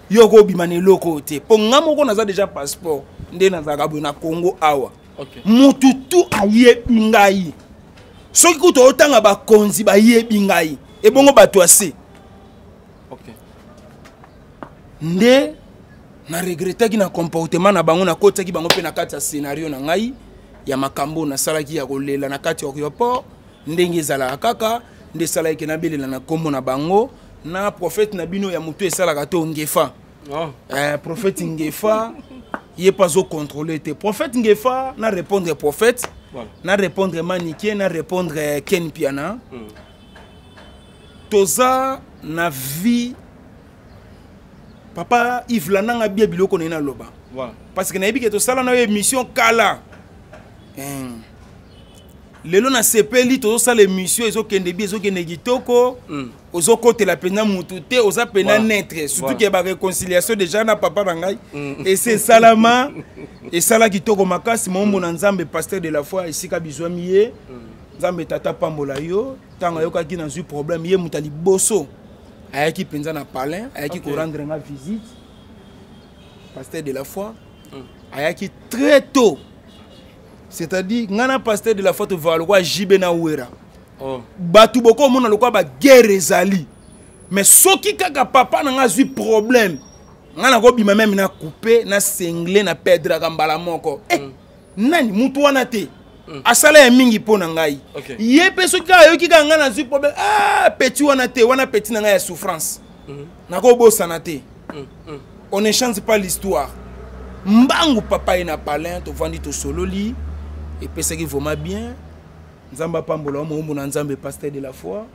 S1: yoko bimane loko te po ngamoko naza déjà passeport nde nazaka bo na Congo awa mutu tu ayebi ngai soki kuto otanga bakonzi bayebi ngai ebongo bato ase nde na regretaki na comportement na bango na kotaki bango pe na kati ya scénario na ngai ya makambo na salaki ya kolela na kati ya aéroport ndenge ezalaka kaka nde salaki na belela na kombo na bango na prophète na bino ya mutu esalaka to ngefa prophète ngefa il pas au contrôler tes prophètes ngefa na répondre prophète na répondre Maniké na répondre Ken Piana toza na vie papa Yves Lananga bien biloko na loba parce que na yebi ke to sala na émission kala lelo na sepeli to sala émission ezo kende bi ezo kende gitoko ozo kote la pena mutu te oza pena netre surtout que ba réconciliation déjà na papa na ngai et c'est salama et sala kitoko makasi mombo na nzambe pasteur de la foi isika bizwami ye nzambe tata pambola yo tanga yo kaki na zu problème ye mutali boso ayaki penza na palin ayaki ko rendre nga visite pasteur de la foi ayaki très tôt c'est-à-dire ngana pasteur de la foi to va le quoi jibe na wera batu boko mona le quoi ba guerre ezali mais soki kaka papa na nga zu problème ngana ko bima même na couper na cinglé na perdre ka mbala moko nani mutu wana te asala ya mingi po na ngai ye pe soki ka yoki ka ngana zu problème petit wana te wana petit na ngai ya souffrance na ko bosana te on ne change pas l'histoire mbangu papa ina palin to vandi to sololi et puis ça qui va bien nzamba pambola mo na nzambe pasteur de la foi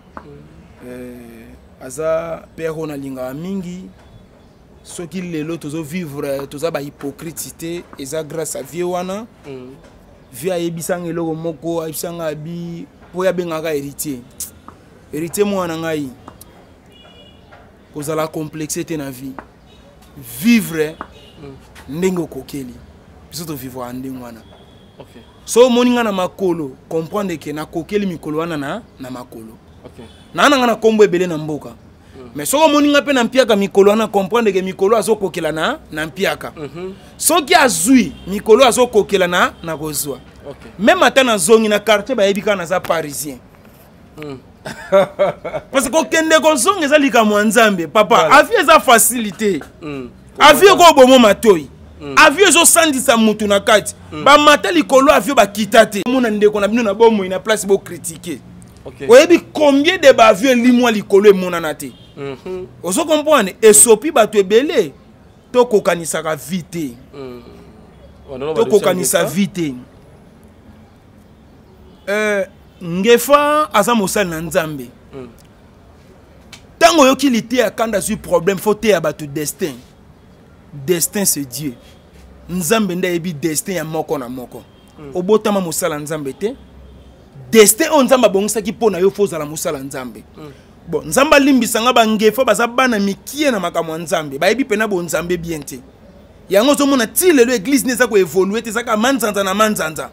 S1: aza père on a linga mingi ce qui lelo tozo vivre toza ba hypocrite et ça grâce à vie wana vie ayebisanga eloko moko ayebisanga bi po ya bengaka héritier mo na ngai kozala complexité na vie vivre ndenge kokeli biso to vivre en ndenge wana so moninga na makolo comprendre que na kokeli mikolo wana na makolo na na kombo ebele na mboka mais so moninga pe na mpiaka mikolo wana comprendre que mikolo azokokela na mpiaka soki azui mikolo azokokela na kozwa même ata na zongi na quartier ba yebika na za parisien parce que kende ko zongi za lika mwanzambe papa avi eza facilité avi ko bomo matoi avi ezo sandisa mutu na kati ba mata likolo avi ba kitate mona ndeko na bino na bomo ina place bo critiquer oyebi combien de ba avi limwa likolo e mona na te ozo comprendre esopi bato ebele to kokanisa ka vite to kokanisa vite ngefa aza mosali na nzambe tango yoki lité akanda sur problème faut te ya bato destin c'est Dieu nzambe nda yebi destin ya moko na moko obotama mosala nzambe te destin on nzamba bongisaki pona yo fozala mosala nzambe bon nzamba limbisanga bangefa baza bana mikie na makamwa nzambe bayebi pena bo nzambe bien te yango zomona ti lelo église neza ko évoluer te saka manzanza na manzanza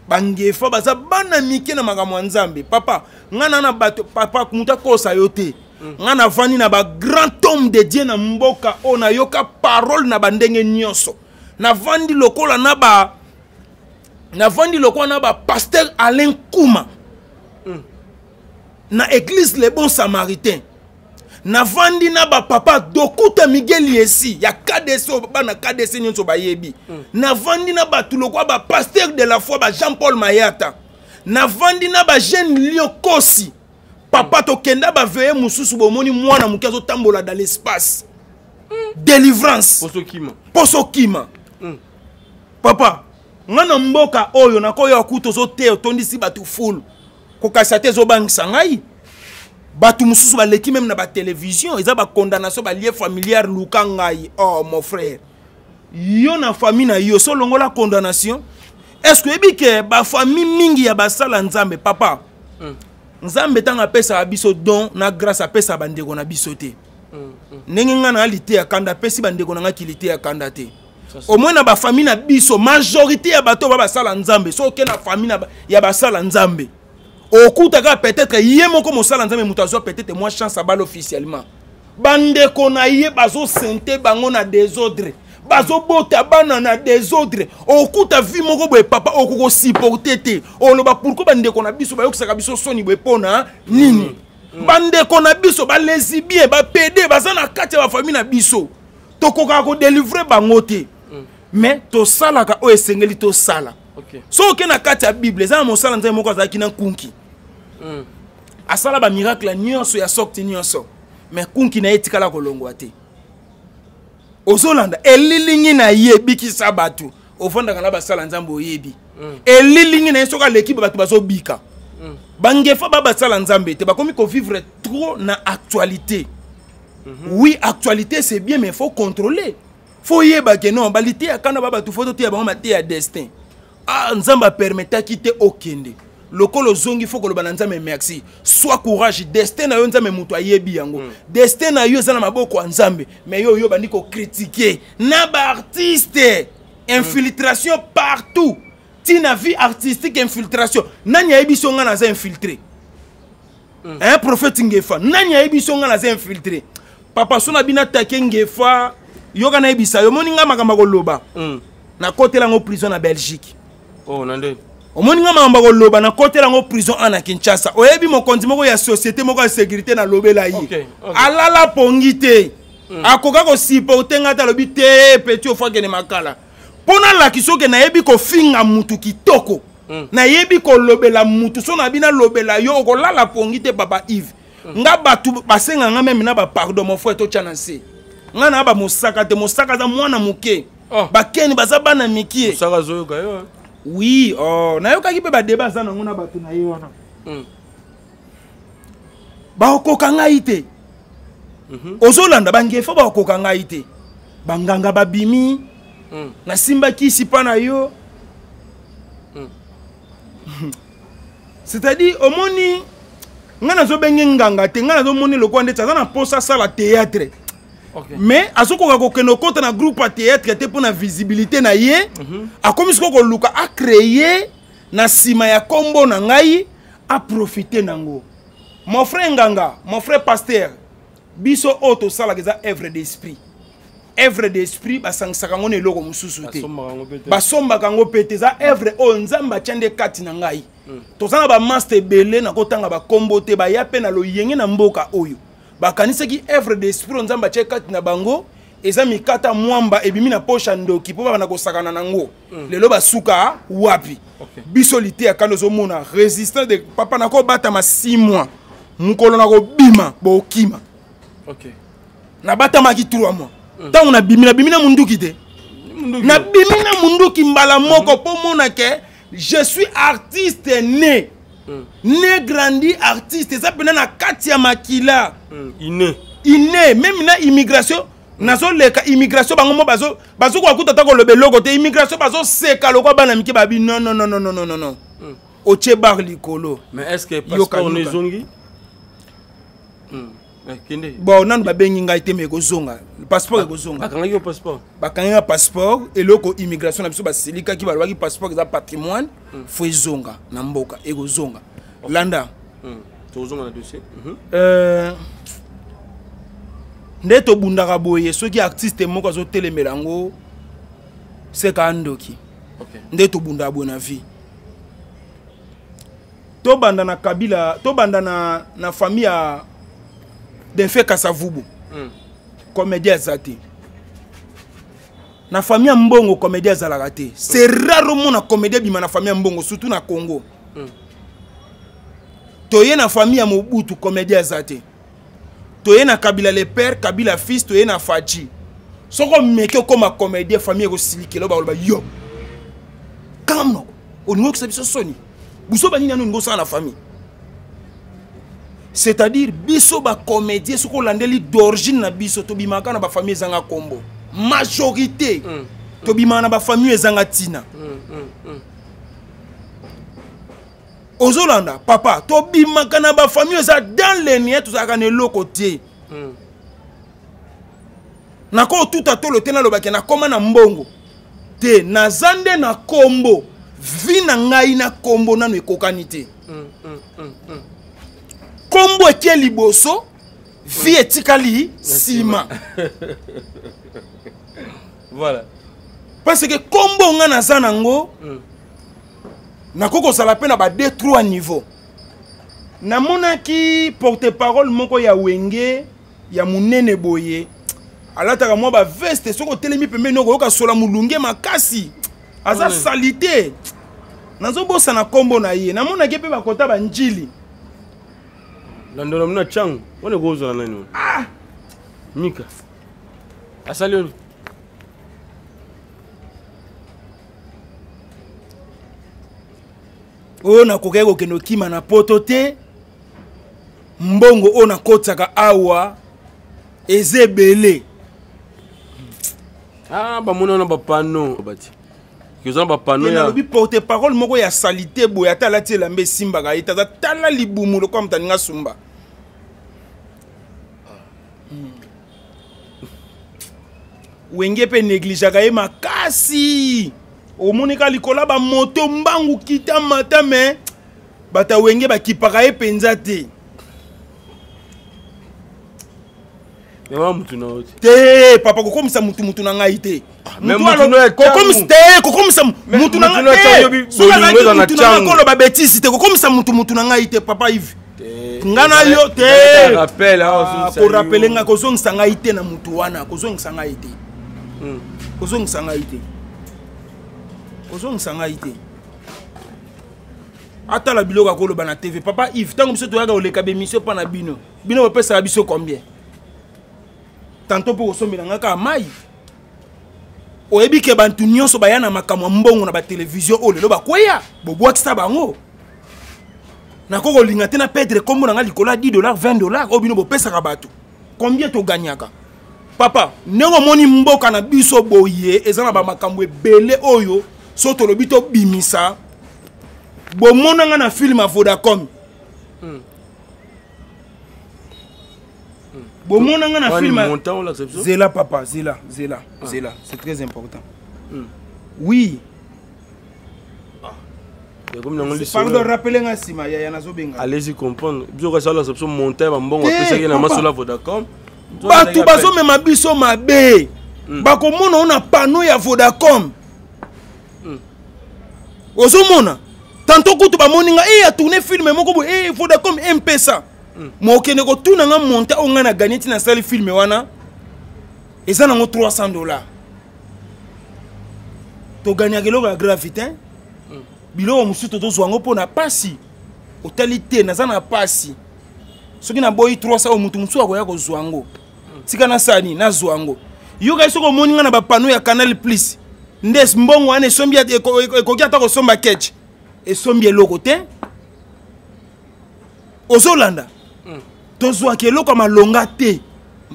S1: bangefa baza bana mikie na makamwa nzambe papa ngana na bato papa muta kosa yo te ngana vani na ba grand homme de Dieu na mboka ona yoka parole na bandenge nyonso na vandi lokola na ba pasteur Alain Kouma na église les bons samaritains na vandi na ba papa Dokuta Miguel Yesi ya KDC na KDC nyonso bayebi na vandi na ba tuloko ba pasteur de la foi ba Jean-Paul Mayata na vandi na ba jeune Lion Kosi papa to kenda ba veye mususu bomoni mwana mukazo tambola dans l'espace délivrance posokima papa ngana mboka oyo nakoyo akuto zo te otondisi batu full kokasate zo bangisa ngai batu mususu baleki même na ba télévision eza ba condamnation ba lié familial luka ngai. Oh mon frère yo na famille na yo so longola condamnation est-ce que ebike ba famille mingi ya basala nzambe papa nzambe tanga pesa biso don na grâce a pesa bandeko na biso te ndenge ngana alite ya kanda pesi bandeko na ngakilite ya kanda te au moins na ba famille na biso majorité ya bato ba basala nzambe so ke na famille na ya basala nzambe okutaka peut-être yé moko mosala nzambe mutazo peut-être moi chance abal officiellement bandeko na yé bazo sente bango na désordre bazo bota bana na désordre okuta vi moko boye papa okoko supporter te oloba pourquoi bandeko na biso bayokisaka biso soni boye pona nini bandeko na biso ba lesbien ba PD baza na kati ya ba famille na biso tokoka ko délivrer bango te mais to salaka o esengeli to sala so ke na kati ya Bible za mo sala nzambe moko azaki na kunki asala ba miracle nyonso ya sokti nyonso mais kunki na etikala kolongwa te ozolanda elilingi na yebi kisa batu ofanda kana basala nzambe oyebi elilingi na soka l'équipe batu bazobika bangefa ba basala nzambe te bakomi ko vivre trop na actualité. Oui, actualité c'est bien mais faut contrôler. Faut yeba que non balité ya kana baba tu faut te ya bango maté ya destin. Ah nzamba permettre quitter okende. Lokolo zongi faut que le bananzame merci. Sois courage destin na yo nzambe muto ayebi yango. Destin na yo zana maboko nzambe mais yo bandiko critiquer na ba artiste infiltration partout. Tina vie artistique infiltration. Nanya ebiso nga na za infiltré. Un prophète ngefa. Nanya ebiso nga na za infiltré. Papa sona bina take ngefa yoga na ebisa yo moninga makamba koloba. Na côté la prison na Belgique.
S2: Oh nande.
S1: Omoninga makamba koloba na côté la prison na Kinshasa. Oyebi mokonzi moko ya société moko ya sécurité na lobela yi. Alala pongite. Akoka ko supporter ngata lobi te petit ofwa kene makala. Pona la kisoke na yebi ko finga mutu kitoko. Na yebi ko lobela mutu so na bina lobela yo ko lala pongite papa Yves. Nga batu basenga nga même na ba pardon mon frère to chanase. Nga na ba mosaka te mosaka za mwana muke. Ba keni baza bana mikie.
S2: Mosaka zo yo gayo.
S1: Oui, oh, na yo ka kipe ba débat za na ngona batu na yo wana. Ba okoka ngai te. Ozolanda bangefa ba okoka ngai te. Banganga babimi. Na simba kisi pa na yo. C'est-à-dire au moni ngana zo benge nganga te ngana zo moni loko ande tsa na posa sala théâtre. Mais azoko ka kokeno kota na groupe à théâtre te pour na visibilité na ye a comme ce ko luka a créer na sima ya kombo na ngai a profiter nango. Mon frère nganga, mon frère pasteur biso auto sala keza œuvre d'esprit. Œuvre d'esprit basangsaka ngone loko mususu te basomba kango pete za œuvre o nzamba tiande kati na ngai tozana ba master belé na kotanga ba kombo te ba yape na loyenge na mboka oyo bakanisa ki œuvre d'esprit nzamba tie kati na bango eza mikata mwamba ebimi na pocha ndoki po bana kosakana nango lelo basuka wapi biso lité akando zo mona résistant de papa na ko bata ma 6 mois mukolo na ko bima bokima na bata ma ki 3 mois. Tant on a bimina munduki te. Na bimina munduki mbala moko po mona ke je suis artiste né. Né grandi artiste ça pena na kati ya makila. Iné même na immigration nazo leka immigration bango mo bazo kwa kuta tako lobe logo te immigration bazo seka loko bana miki babi non. Oche bar likolo.
S2: Mais est-ce que passeport ne zongi?
S1: Bon nan ba bengi ngai te me ko zonga passeport ko zonga
S2: bakanga yo passeport
S1: bakanga passeport et loko immigration na biso basilika ki balwa ki passeport za patrimoine fo zonga na mboka e ko zonga landa
S2: to zonga na dossier
S1: ndeto bundaka boye soki artiste moko zo telemelango c'est ka ndoki ndeto bunda boye na vie tobanda na Kabila, tobanda na famille d'Enfe Kasavubu. Comédien zati. Na famille Mbongo comédien zalagate. C'est rarement na comédien bima na famille Mbongo, surtout na Congo. Toye na famille ya Mobutu comédien zati. Toye na Kabila le père, Kabila fils, toye na Faji. Soko meke comme comédien famille ko silikelo ba yo. Kamno. Au niveau que ça biso soni. Buso ba nina ngo sa na famille. C'est-à-dire biso ba comédien soko landeli d'origine na biso to bimaka na ba famille zanga kombo. Majorité to bimaka na ba famille zanga tina. Ozolanda papa to bimaka na ba famille za dans les niens tout ça kana lokoté. Nako tout à tout le tena lobaki na koma na mbongo. Te nazande na kombo. Vina ngai na kombo nanu ekokanite. Kombo eke liboso, vi etikali sima.
S2: Voilà.
S1: Parce que kombo nga na zanango, na koko salape na ba 2-3 niveaux. Na mona ki porte-parole moko ya wenge, ya munene boye. Alataka mwa ba veste, soko telemi pembe noko yoka sola mulunge makasi. Aza salité. Nazo bosa na kombo na ye. Na mona kepe ba kota ba njili.
S2: Nandolo mna changu. Wane gozo na nani? Ah! Mika. Asali oni.
S1: Ona kokeko keno kima na poto te. Mbongo ona kotaka awa. Ezebele.
S2: Ah, ba mona na ba pano bati. Kizana ba pano ya.
S1: Lobi porte parole moko ya salité boya ta la tiela mbe simba ga ita tala libumu lo comme taninga sumba. Wenge pe néglige ga makasi. O monika likola ba moto mbangu kita mata me bata wenge ba kipaka e penza te.
S2: Ewa mutu na oti.
S1: Te papa kokomisa mutu na ngai te.
S2: Même mutu na
S1: kokomisa te kokomisa mutu na ngai. Soka na mutu na ngolo ba betisi te kokomisa mutu na ngai te papa Yves. Ngana yo te.
S2: Rappel
S1: ko rappeler nga ko zongisa ngai te na mutu wana ko zongisa ngai te. Ko zongisa ngai te. Ko zongisa ngai te. Ata la biloko akoloba na TV papa Yves tango biso to yaka oleka be mission pa na bino. Bino ba pesa biso combien? Tantôt pour sommer dans un maï. Oebi ke bantu nyonso bayana makamwa mbongo na ba télévision o lelo bakoya bobo akisa bango. Na koko linga te na perdre kombo na likola $10 $20 obino bo pesa ka batu. Combien to gagnaka? Papa, nengo moni mboka na biso boye ezana ba makambo ebele oyo soto lobito bimisa. Bo monanga na film a Vodacom. Bon, mon a film. Zela papa, Zela, c'est très important. Oui. Pardon, rappelez-moi si ma yaya nazo benga.
S2: Allez-y comprendre. Bio ça la option monter bon on peut ça na masola Vodacom.
S1: Ba tu baso me mabiso mabe. Ba ko mona on a panneau ya Vodacom. Ozo mona. Tantôt kutu ba moninga a tourner film moko bo Vodacom M-Pesa. Moi okene ko tuna nga monter on na gagner tina sali film wana eza nango $300 to gagner kelo ga gravité bilo musu to zwango pona pasi hôtelité naza na pasi soki na boyi 300 o mutu musu akoya ko zwango tika na sani na zwango yo ga soko moninga na ba panneau ya Canal Plus ndes mbongo ane sombi ko kiata ko somba ketch e sombi eloko te ozolanda tozwa ke eloko malonga te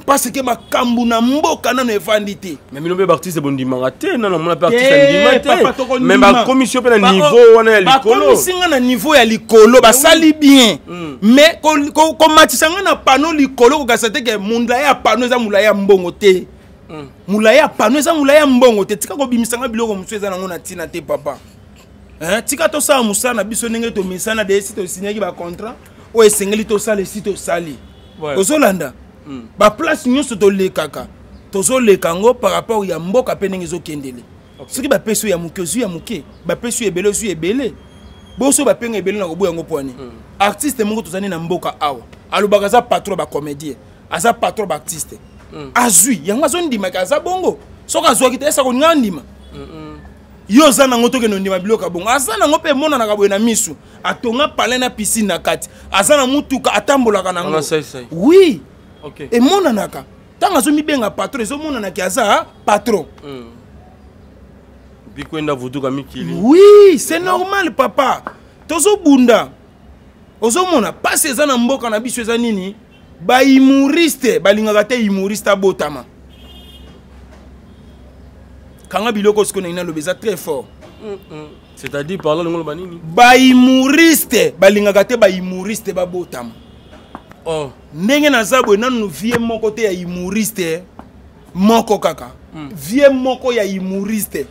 S1: parce que makambu na mboka nano evandi te
S2: mais mino be artiste bondimanga te nana mona pe artiste ndima te mais ba commission pe na niveau wana ya likolo
S1: ba commission na niveau ya likolo ba sali bien mais ko matisanga na panneau likolo ko kasate ke munda ya panneau za mula ya mbongo te mula ya panneau za mula ya mbongo te tika ko bimisanga biloko musu eza nango na tina te papa hein tika to sa musa na biso ndenge to misana de site to signer ba contrat o esengeli to sale site to sali ozolanda ba place nyonso to lekaka tozo lekango par rapport ya mboka pe ndenge zo kendele soki ba peso ya muke zu ya muke ba peso ebele zu ebele boso ba penga ebele na ko boyango poani artiste moko tozani na mboka awa alobaka za patron ba comédien aza patron ba artiste azui yango azondima ka za bongo soka azwa kita esa ko ngandima yo za nango toke no ndima biloka bongo aza nango pe mona na kabwe na misu atonga pale na piscine na kati aza na mutuka atambolaka nango oui
S2: OK
S1: et mona naka tanga zo mibenga patron zo mona na ki aza patron
S2: bikwenda vuduka mikili
S1: oui c'est normal papa tozo bunda ozo mona passe eza na mboka na biso eza nini ba humoriste balingaka te humoriste abotama kanga biloko siko na lobeza très fort
S2: c'est-à-dire parler ngolo banini
S1: ba humoriste balingaka te ba humoriste babotama
S2: oh
S1: ndenge nazabwe nanu vie moko te ya humoriste moko kaka vie moko ya humoriste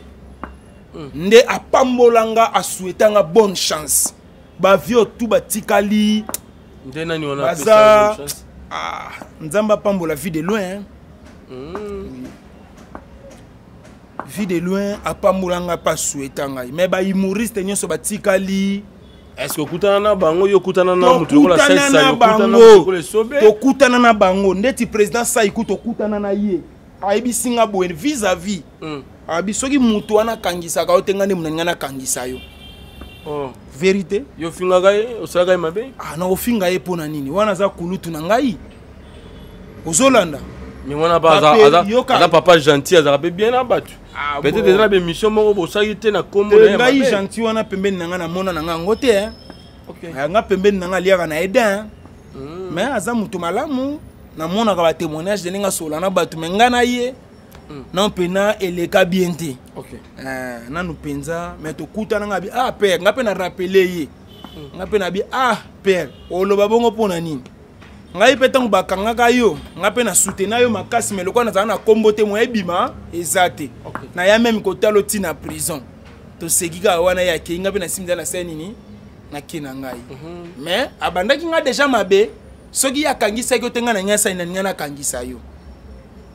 S1: nde apambolanga asuetanga bonne chance ba vio tout batikali
S2: nde nani on a ça bonne chance
S1: nzamba pambola vie de loin vie de loin apambolanga pas souetanga mais ba humoriste nyonso batikali
S2: est-ce que kutana na bango yo kutana na mutu la
S1: sai to kutana na bango ndeti président sai kuto kutana na ye aibi singa boen vis-à-vis abi soki mutu wana kangisa ka otengane munanga na kangisa yo
S2: oh
S1: vérité
S2: yo finga gae osaka mabe
S1: na ofinga ye pona nini wana za kulutu na ngai ozolanda
S2: mais wana ba aza papa gentil aza pe bien abattu peut-être déjà la mission moko bosaki te na kombo na
S1: ngai gentil wana pembeni nanga na mona nanga ngote
S2: OK
S1: nga pembeni nanga liaka na eda mais aza mutu malamu na mona ka ba témoignage de nga sola na batu menga na ye non pena eleka bien te
S2: OK
S1: nanu penza mais to kutana nga bi père nga pe na rappeler ye nga pe na bi père oloba bongo pona nini ngai pe tango bakangaka yo nga pe na soutenir yo makasi mais lokwa na za na kombo te mo ebima ezate na ya même kotalo ti na prison to segika wana ya ke nga pe na simza na scène ni na kina ngai mais abandaki nga déjà mabe soki akangisa yo tenga na nyasa ina nyana kangisa yo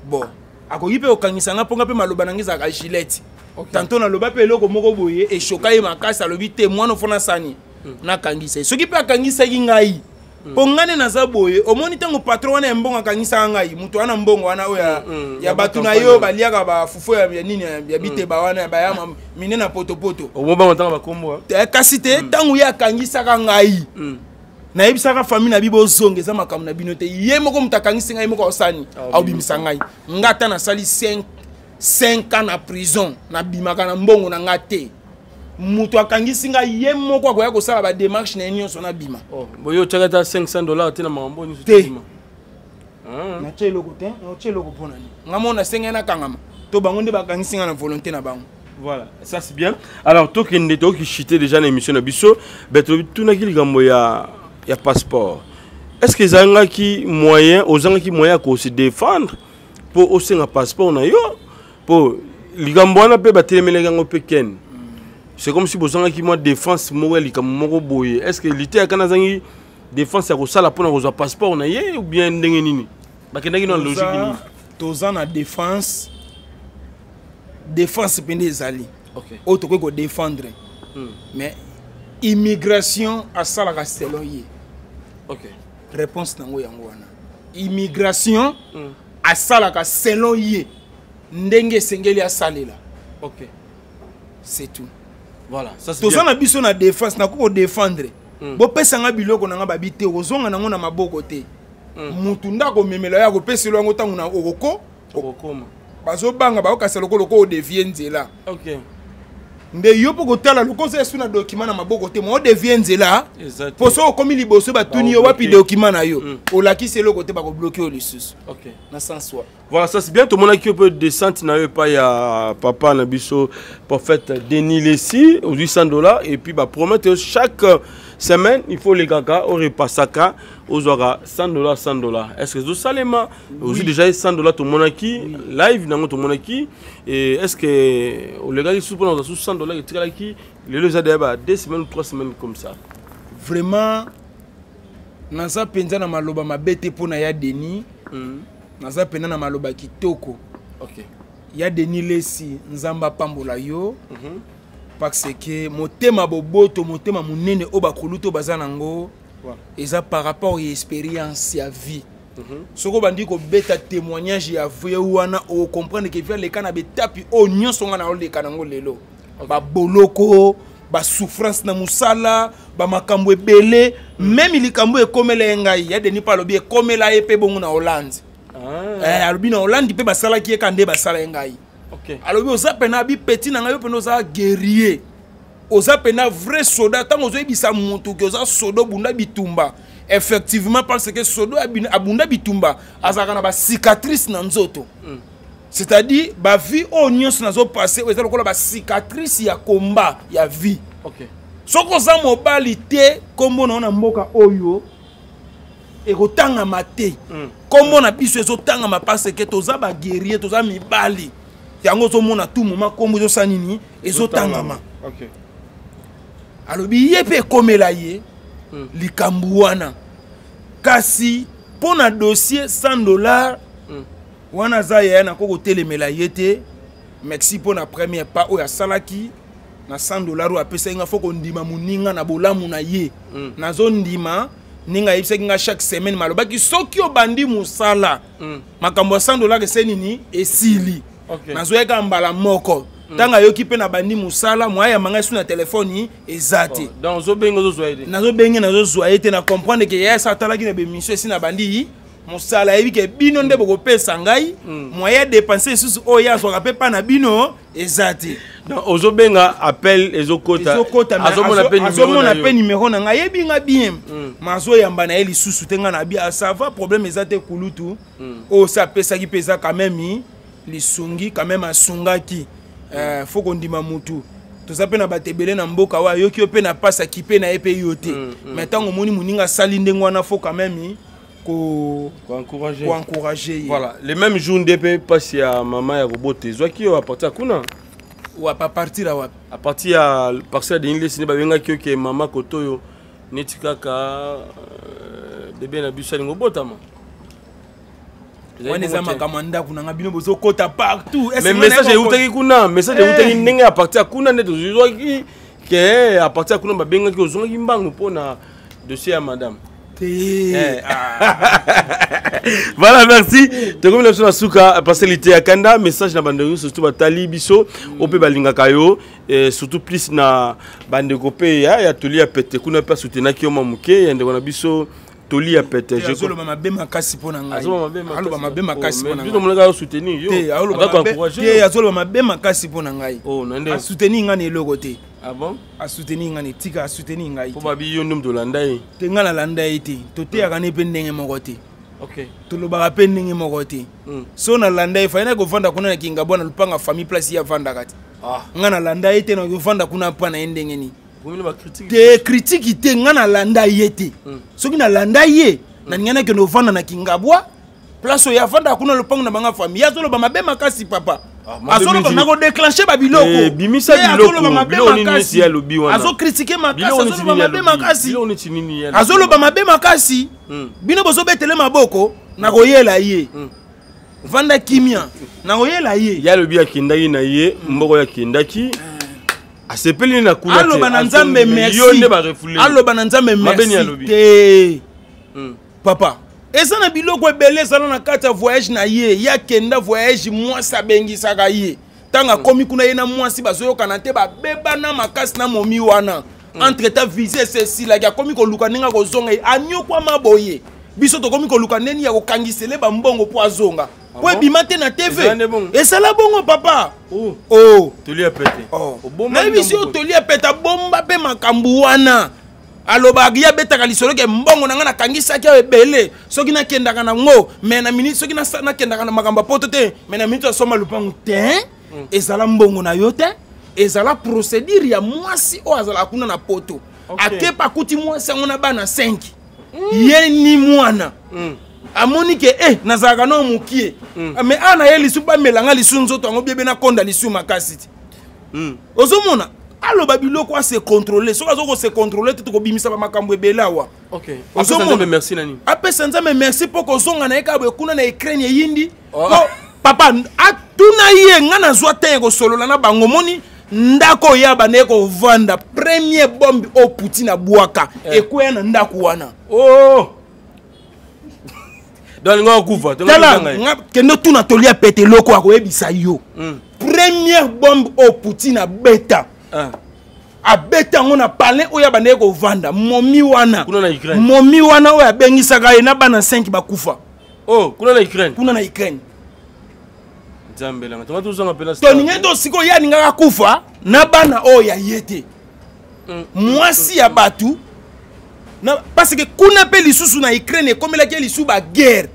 S1: bon akoki pe okangisa nga ponga pe maloba nangiza ka gilette tanto na loba pe loko moko boye e shokai makasi alobi te mwana fona sani na kangisa soki pe akangisa ngai pongane na zaboye omoni tango patron wana mbonga kangisa ngai mutu wana mbongo wana oya ya batu na yo baliaka ba fufu ya nini ya bite ba wana ba ya mine na poto
S2: omoba matanga bakombo
S1: kasi te tango ya kangisa ngai na yebisaka famille na bibo zongeza makambo na bino te ye moko mutakangisa ngai moko osani au bimisa ngai ngata na sali 5 ans na prison na bimaka na mbongo na ngate mutu akangisi ngai ye moko akoya kosala ba démarche na nyonso na bima
S2: boyo chakata $500 te na mambo ni
S1: te na chelo kote na chelo kopona ni ngamona senga na kangama to bango nde bakangisi nga na volonté na bango.
S2: Voilà, ça c'est bien. Alors, toi qui es chité déjà dans l'émission de Bisso, tu n'as qu'un passeport. Est-ce que les gens qui moyen, aux gens qui moyen pour se défendre, pour aussi un passeport na yo, pour les gens qui peuvent battre les gens qui c'est comme si les gens qui ont défense morale comme moko boye. Est-ce que l'été à Canada défense à ça la pour un passeport na ye ou bien ndengeni? Ba kendaki na logique ni.
S1: Toza na défense pende ezali.
S2: OK.
S1: Autre que défendre. Mais immigration à ça la selon ye.
S2: OK.
S1: Réponse nango yango wana. Immigration à ça la selon ye. Ndenge sengeli a salela.
S2: OK.
S1: C'est tout.
S2: Voilà, ça c'est
S1: bien. Toza na biso na défense na ko défendre. Bo pesa nga biloko na nga babite ozonga nango na maboko te. Mutu ndako memela ya ko pesa lo ngo tangu na okoko.
S2: Okokoma.
S1: Bazo banga ba okasa lokolo ko devient nzela.
S2: OK.
S1: Nde yo poko tala lokosa esu na document na maboko te mo devient nzela.
S2: Exact.
S1: Poso komi liboso ba tuni yo wapi document na yo. Olaki se loko te ba ko bloquer o lisusu.
S2: OK.
S1: Na sens soit.
S2: Voilà, ça c'est bien. Tout le monde qui peut descendre na yo pas ya papa na biso prophète Denis Lessi aux $800 et puis ba promettre chaque semaine il faut les gaga au repassaka aux aura $100. Est-ce que vous salema aussi déjà $100 tout le monde qui live dans tout le monde qui et est-ce que au légal sous pendant $100 et tirala qui les a 2 semaines ou 3 semaines comme ça.
S1: Vraiment naza penza na maloba mabete pona ya Denis. Naza pena na maloba kitoko.
S2: OK.
S1: Ya Denis Lessi nzamba pambola yo. parce que motema boboto motema munene o bakoluto bazanango eza par rapport à expérience ya vie. Soko bandi ko beta témoignage ya vie wana o comprendre que via les kana betapi o nyonso ngana o le kanango lelo. Ba boloko, ba souffrance na musala, ba makambo ebele, même likambo ekomela ngai ya deni pa lobi ekomela epe bongo na Hollande. Alobi na Hollande pe basala ki ekande basala ngai. OK. Alobi oza pena bi petit na ngai pena oza guerrier. Oza pena vrai soldat tant ozo ebisa mutu ke oza sodo bunda bitumba. Effectivement parce que sodo abunda bitumba azaka na ba cicatrice na nzoto. C'est-à-dire ba vie o nyonso nazo passer oza lokola ba cicatrice ya combat ya vie. OK. Soko za mobilité kombo na mboka oyo ekotanga mate. Kombo na biso ezotanga ma parce que toza ba guerrier toza mibali. Yango zo mona tout moment kombo zo sanini ezotanga ma. OK. Alobi yepe komela ye likambu wana kasi pona dossier $100 wana za ya na koko telemela yete merci pona premier pas o ya salaki na $100 o apesa nga foko ndima muninga na bolamu na ye nazo ndima ninga yebisa nga chaque semaine malobaki soki obandi musala makambo ya $100 esenini esili nazo yeka mbala moko tanga yoki pe na bandi musala moya manga su na telefoni ezati
S2: dans zo bengo zo zoaide
S1: nazo bengi nazo zoaide na comprendre que ya satala ki na be mission si na bandi musala yebi ke bino nde boko pesa ngai moya dépenser susu o ya so ka pa na bino ezati
S2: donc ozo benga appel ezokota
S1: azomona pe numéro na ngai yebi nga bien mazo yamba na eli susu tenga na bia ça va problème ezate kulutu o sa pesa ki pesa quand même lisungi quand même asungaki faut qu'on dise mutu tout ça pe na batebele na mboka wa yoki yo pe na pasa ki pe na epe yote maintenant omoni muninga sali ndengo na faut quand même ko encourager
S2: voilà les mêmes jours ndepé passe ya maman ya robote zwaki yo à partir kuna
S1: ou à partir là
S2: à partir ya parcelle de English ne ba benga ki ke maman kotoyo netikaka bébé na biso lingo botama.
S1: On est à Kamanda, on a bien besoin de partout.
S2: Mais message est où t'es kuna, message est où t'es n'engue à partir à kuna net aujourd'hui que à partir à kuna ba benga ki ozonga kimbango pona dossier à madame. Voilà, merci. Te comme la souka facilité à Kanda message na bande surtout batali biso au pe balinga kayo et surtout plus na bande kopé ya toli a pété kuna pas soutenir ki o mamuke yende na biso toli a pété
S1: je ko mama bema kasi pona ngai alo mama bema kasi pona ngai
S2: biso molanga soutenir yo
S1: aka encourager azolo mama bema kasi pona ngai
S2: oh nande
S1: soutenir ngani eloko te
S2: ah bon
S1: a soutenir ngani tika a soutenir ngai
S2: po babi yo ndum to landai
S1: te ngala landai te to te aka ne pe ndenge moko te
S2: OK
S1: to lo ba pe ndenge moko te so na landai fa ina ko vanda kuna na kinga bona lupanga famille place ya vanda kati ngana landai te na ko vanda kuna pa na ndenge ni te critique te ngana landa yete soki na landa ye na ngana ke no vanda na kingabwa place ya vanda kuna lupango na banga famille azolo ba mabe makasi papa azolo ba nako déclencher ba biloko
S2: bimisa biloko ni nesi ya lobi wana
S1: azo critiquer makasi azolo ba mabe makasi azolo ba mabe makasi bino bozo betele maboko na koyela ye vanda kimia na koyela ye
S2: ya lobi akindaki na ye mboko ya kindaki asepeli na kula te
S1: allo bananzambe merci allo bananzambe merci te papa eza na biloko ebele ezala na kati ya voyage na ye ya kenda voyage mwasi abengisaka ye ntango akomi kuna ye na mwasi bazoyokana te babebana makasi na momi wana entre ta vise esesilaki akomi koluka ndenge akozonga ye anyokwama boye biso tokomi koluka ndeni ya kokangisele bambongo mpo azonga po ebima te na tv esala bongo papa
S2: toli apete
S1: nayebi si yo toli apete abomba mpe makambo wana alobaki ya betaka lisolo ke mbongo na nga nakangisaki ayo ebele soki nakendaka nango me na minute soki nakendaka na makambo ya poto te me na minute asoma lupango te ezala mbongo na yo te ezala procédure ya mwasi oyo azala kuna na poto akepa akuti mwasi yango na bana 5 ye ni mwana amoni ke nazalaka na mokie me ana ye lisu bamelanga lisu nzoto yango biebe nakonda lisu makasi te ozomona aloba biloko ase contrôler soki azoko se contrôler te tokobimisa bamakambo ebele awa
S2: merci nani
S1: apesa nzambe merci mpo kozonga na ye kaka boye kuna na ekrane eyindi papa atuna ye nga nazwa te kosolola na bango moni ndako ya bande ko vanda premier bombe o Poutine abwaka ekoya na ndako wana.
S2: Oh. Dans le kufa,
S1: kendo tuna tolia pete loko akoyebisa yo. Première bombe au Poutine abeta. Abeta ngona palin oya bande ko vanda momi wana. Momi wana oya bengisaka ye na bana 5 bakufa.
S2: Oh, kuna na Ukraine.
S1: Kuna na Ukraine.
S2: Zambela, tu vas tous en appeler
S1: ça. Toninga to siko ya ninga kufa na bana oya yete. Mwasi ya batu. Na parce que kuna pe lisusu na Ukraine comme la lisusu ba guerre.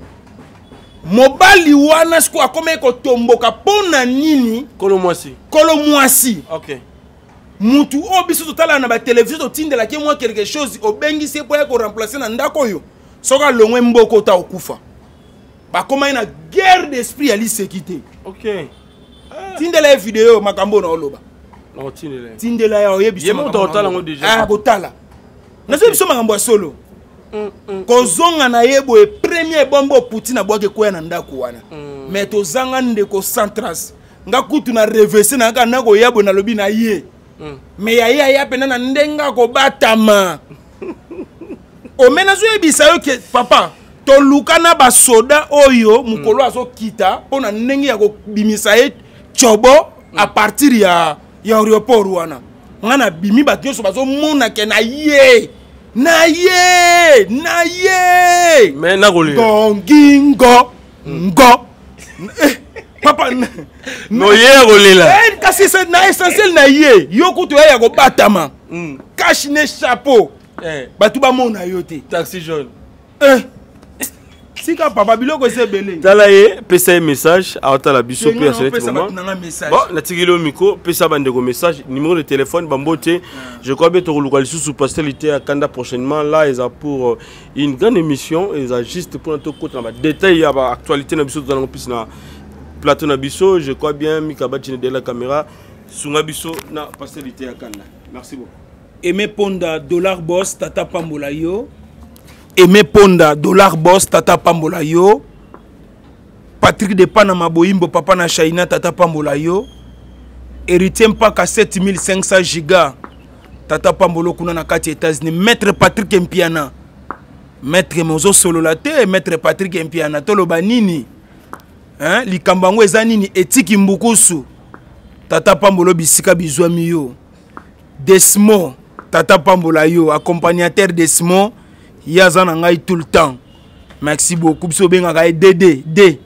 S1: Mobali wana sko akome ko tomboka pona nini?
S2: Kolo mwasi.
S1: OK. Mutu obiso totala na ba télévision to tindela ke moi quelque chose obengi se pour ko remplacer na ndako yo. Soka longwe mboko ta okufa. Ba koma ina guerre d'esprit ali sécurité.
S2: OK.
S1: Tindela vidéo makambo na oloba.
S2: Non tindela.
S1: Tindela ya oyebiso.
S2: Yemo totala ngo déjà.
S1: Botala. Na so biso makambo solo. Kozonga na yebo e premier bombo Poutine abwake kwa na ndako wana. Mais tozanga ndeko centras. Nga kutu na reverser na ka ndako yabo na lobi na ye. Mais ya pena na ndenga ko batama. O mena zo yebisa yo ke papa to lukana ba soda oyo mukolo azo kita pona ndenge ya ko bimisa ye chobo a partir ya aéroport wana. Ngana bimi ba tyo so bazo mona ke na ye. Na ye
S2: mais na goli
S1: gongingo ngo papa
S2: no ye golela
S1: kasi c'est na essentiel na ye yo kutu ya ko batama cache ne chapeau batu ba mona yo te
S2: taxi jaune
S1: sika papa biloko se belé
S2: tala ye pesa message a otala biso pe à ce moment bon na tigilo miko pesa bandeko message numéro de téléphone bambote je crois bien to lokal sous pastelité à Kanda prochainement là ils a pour une grande émission ils a juste pour notre côté na détail ya ba actualité na biso dans plus na plateau na biso je crois bien mikaba tine de la caméra sunga biso na pastelité à Kanda merci beaucoup.
S1: Aimé Ponda dollar boss tata pambola yo. Aimé Ponda, dollar boss, tata pambola yo. Patrick de Panama Boimbo, papa na China, tata pambola yo. Héritier Mpaka 7500 giga. Tata pambolo kuna na kati États-Unis. Maître Patrick Mpiana. Maître Mozo Sololate, Maître Patrick Mpiana. Tolo banini. Hein? Likambango ezanini etiki mbukusu. Tata pambolo bisika bizwami yo. Desmo, tata pambola yo. Accompagnateur Desmo. Yazana ngai tout le temps. Merci beaucoup. Biso benga ngai DD.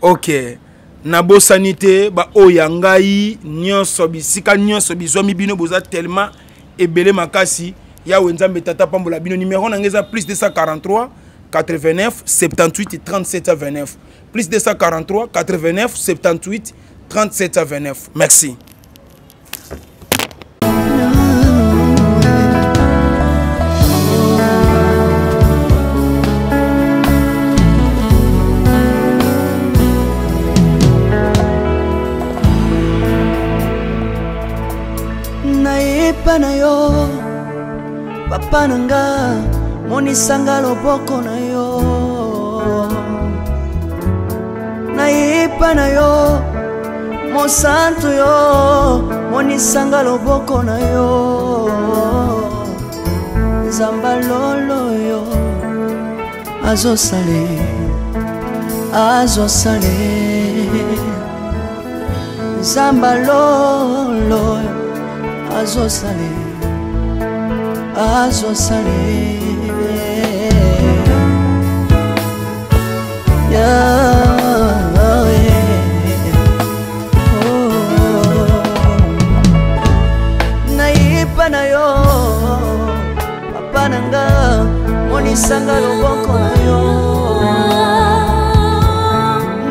S1: OK. Nabo sanité ba oya ngai nyonso bisika nyonso bizwami bino boza tellement ebele makasi ya wenzambe tata pambola bino numéro na ngeza plus 243 89 78 37 29 plus 243 89 78 37 29. Merci.
S10: Na yo papa nanga monisanga loboko na yo naipa na yo mosantu yo monisanga loboko na yo zamba lolo yo azosale zamba lolo azosale naipa na yo papa nanga monisanga loboko na yo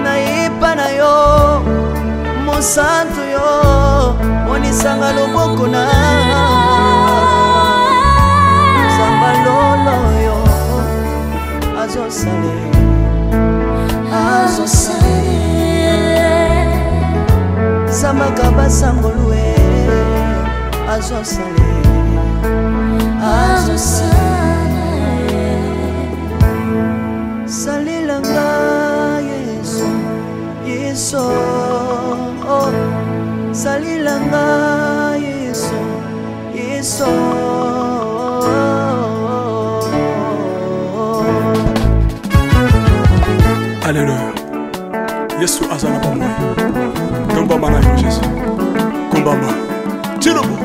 S10: naipa na yo mosantu yo monisanga loboko na zamba lolo yo azosale zamba kabasangolue azosale salilanga yeso salilanga
S2: Alléluia. Yesu azana ba moi. Tomba mana yo Jésus. Kumbamba. Tirobo.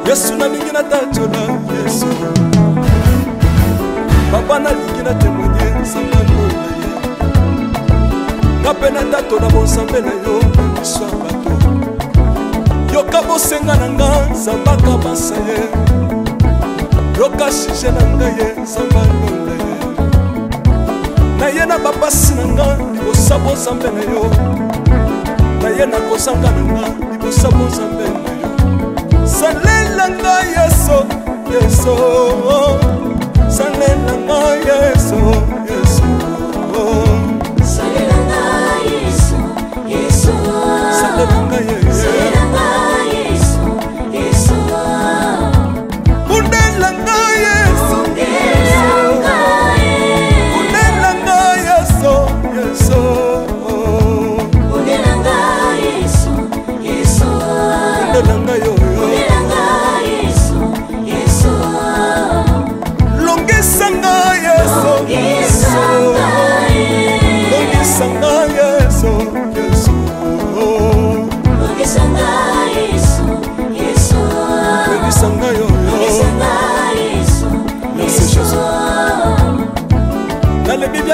S2: Yesu na lingi na tachola Yesu. Papa na lingi na témoigner sangalo na ye. Kapena tato na bonsambe na yo biso bato. Yoka bosenga na nga zambaka basaye. Yoka shije na nga ye sangalo na ye. Na ye na bapasi na nga libosa bonsambe na yo. Na ye na kosanga na nga libosa bonsambe na yo. Salela nga Yesu, Yesu. Salela nga Yesu, Yesu.
S10: Salela nga Yesu, Yesu.
S2: Salela nga Yesu,
S10: Yesu.
S2: Undela nga Yesu, Undela nga Yesu, Yesu.
S10: Undela nga Yesu, Yesu.
S2: Undela nga yo.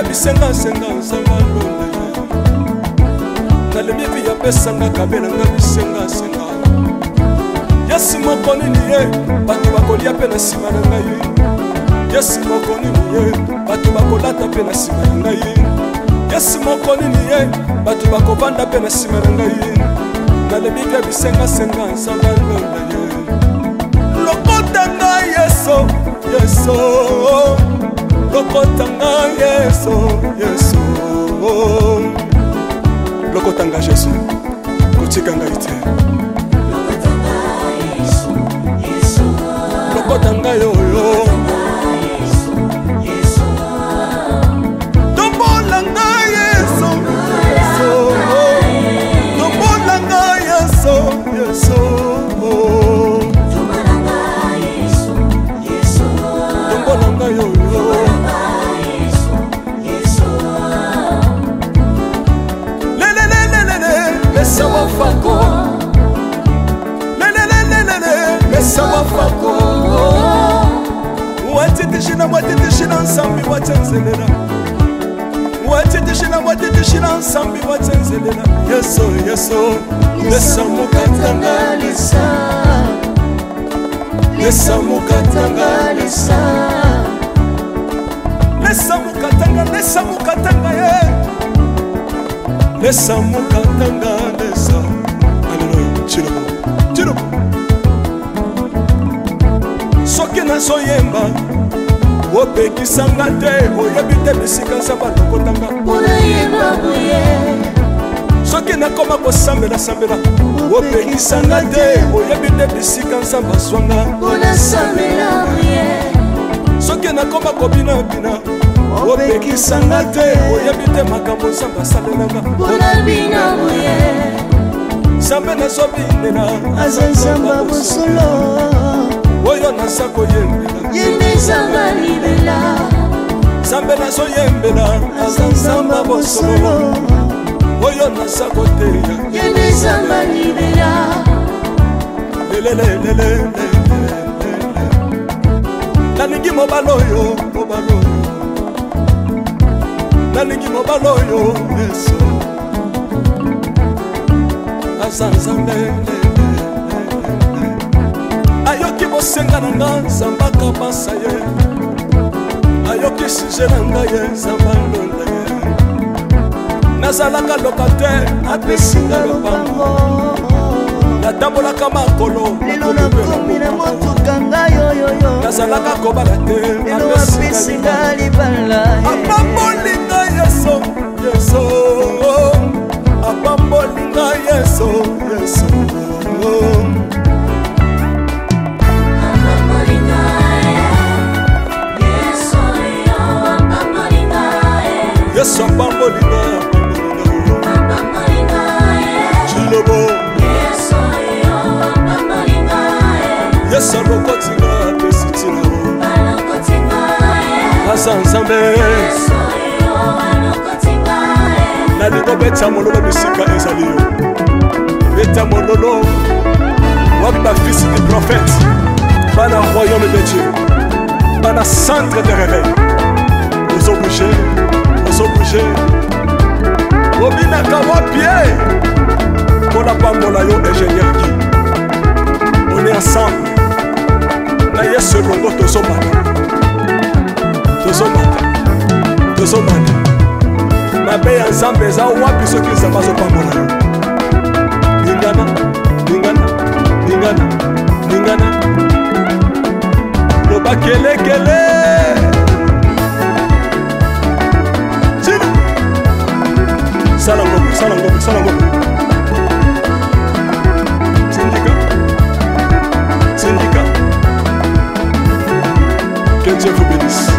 S2: Bisenga senga sangalo na le bibi ya pesanga kabela nga bisenga senga Yesu mokoni ni ye batu bakolia pe na sima na ngai Yesu mokoni ni ye batu bakolata pe na sima na ngai Yesu mokoni ni ye batu bakovanda pe na sima na ngai na le bibi ya bisenga senga sangalo na ye lokota nga Yesu Yesu Lokotanga Yesu, Yesu. Lokotanga Jésus, kotikanga ite.
S10: Lokotanga Yesu, Yesu.
S2: Lokotanga yo yo.
S10: Yesu.
S2: Tombolanga Yesu, Yesu. Tombolanga Yesu, Yesu.
S10: Tombolanga Yesu, Yesu.
S2: Tombolanga yo yo. Sawa fako le sawa fako watitishina watitishina nsambi watenzelela watitishina watitishina nsambi watenzelela Yesu Yesu lesamukatanga lisa lesamukatanga lisa lesamukatanga ye lesamukatanga lesa. Alléluia. Chirobo. Soki nazoyemba opekisanga te oyebi te bisika nzambe alokotanga
S10: Unayemba buye.
S2: soki nakoma kosambela opekisanga te oyebi te bisika nzambe azwanga
S10: Unasambela buye.
S2: soki nakoma kobinabina opekisanga te oyebi te makambo nzambe asalelanga
S10: Unabina buye.
S2: nzambe nazobinela
S10: Aza nzamba bosolo.
S2: oyo naza koyembela
S10: Yende nzamba libela.
S2: nzambe nazoyembela aza nzamba bosolo oyo naza koteya
S10: Yende nzamba libela.
S2: lelelelele nalingi mobala oyo nalingi mobala oyo Yesu aza nzambe ayoki bosenga na nga nzambe akabasa ye ayoki suje na ngai ye nzambe alonda ye nazalaka lokatere apesinga lopango natambolaka makolo
S10: Lelo nakomi na motuka ngai yoyoyo.
S2: nazalaka kobala te
S10: Lelo apesinga libala.
S2: apambolinga Yesu Yesu apambolinga Yesu Yesu Yesu apambolinga Chilobo Yesu alokotinga pesitina asa nzambe nalingo beta mololo bisika ezali yo beta mololo wapi bafils du prophète bana royaume de Dieu bana centre de réveil ozo bouger obinaka wapie mpona pambola yo ingénieur qui on est ensemble na yesu elongo tozomata mabe ya nzambe eza wapi soki nzambe azopambola yo lingana loba kelekele sina sala ngombe syndicat que Dieu vous bénisse.